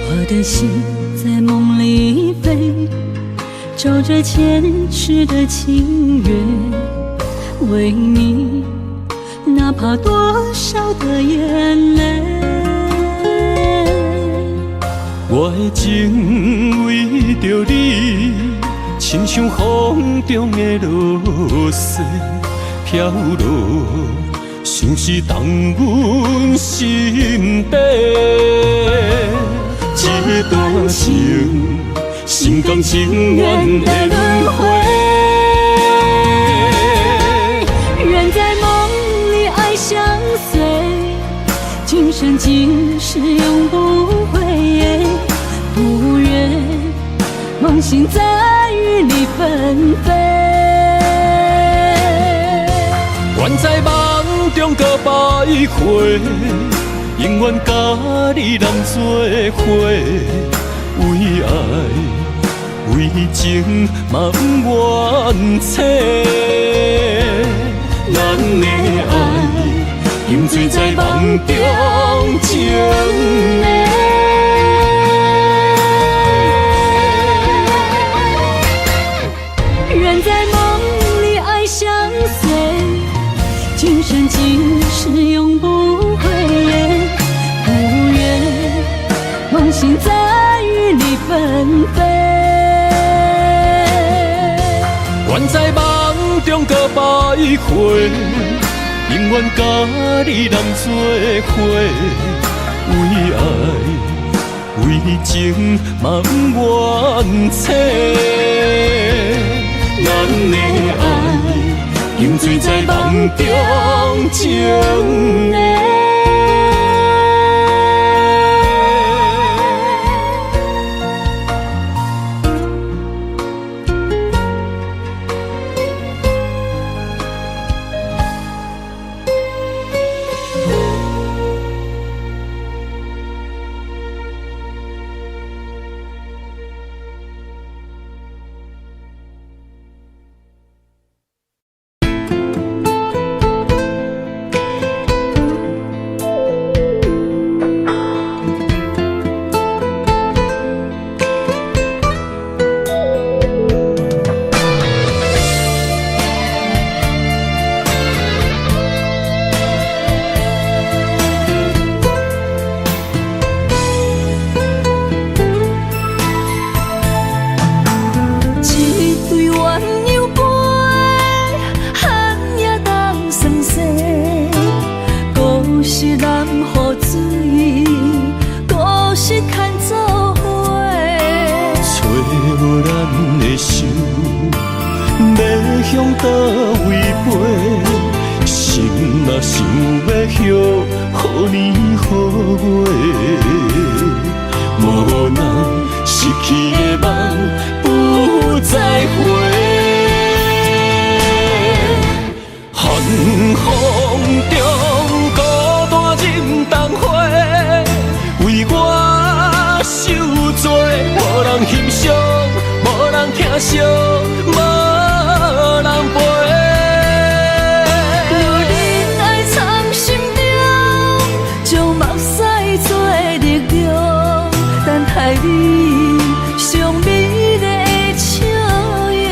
我的心在梦里飞，找着前世的情缘，为你哪怕多少的眼泪。我的情为着你，亲像风中的落雪飘落，像是动阮心底。这段情，心甘情愿的轮回。人在梦里爱相随，今生今世永不悔。不愿梦醒在雨里纷飞。愿在梦中搁徘徊，永远甲你人做伙。为爱为情嘛不愿切，咱的爱沉醉在梦中情的。人在梦里爱相随，今生今世永不悔。不愿梦醒在雨里纷飞。愿在梦中搁徘徊，永远甲你人做伙。为爱为情嘛不愿切，咱的爱沉醉在梦中情的。向倒位飞，心若想要许，予年予月，无奈失去的梦不再回。寒风中。惜，无人陪。有忍爱藏心中，将目屎做力量，等待你上美丽的笑容。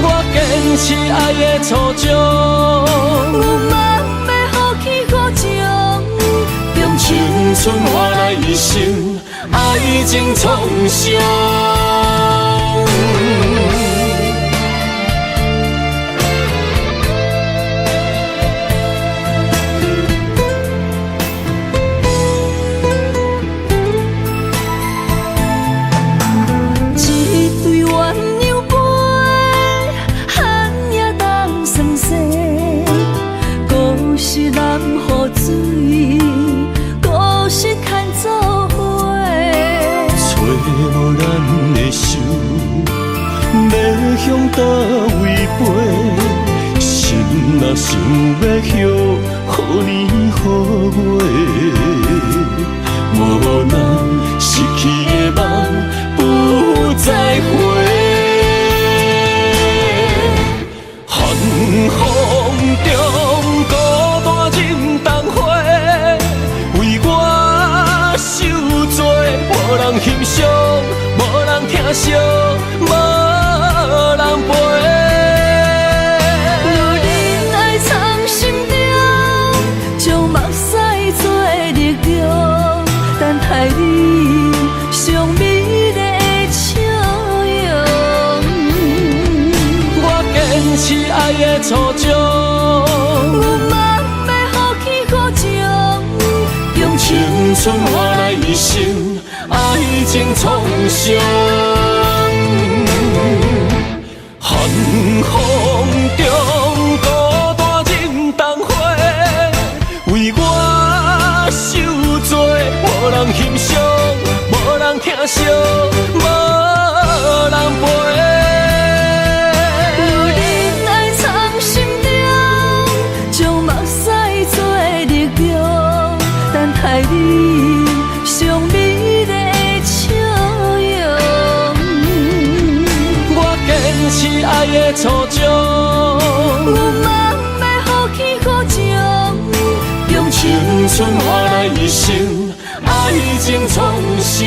我坚持爱的初衷，有梦要放弃苦情，用青春换来一生爱情创伤。一对鸳鸯杯，含也当算细，故事难雨水，故事牵做伙。找无咱的手，要向倒位飞？心若想要许，予年予月，无咱失去的梦不再回。寒风中孤单忍冬花，为我受罪，无人欣赏，无人疼惜，无人陪。有忍爱藏心中，将目屎做力量，等待你上美丽的笑容。我坚持爱的初衷，有梦要放弃苦情，用青春换来一生爱情创伤。寒风中孤单忍冬花，为我受罪，无人欣赏，无人疼惜，无人陪。有忍爱藏心中，将目屎做力量，等待你上美丽的笑容。我坚持爱的初衷，有梦要放弃苦情，用青春换来一生爱情创伤。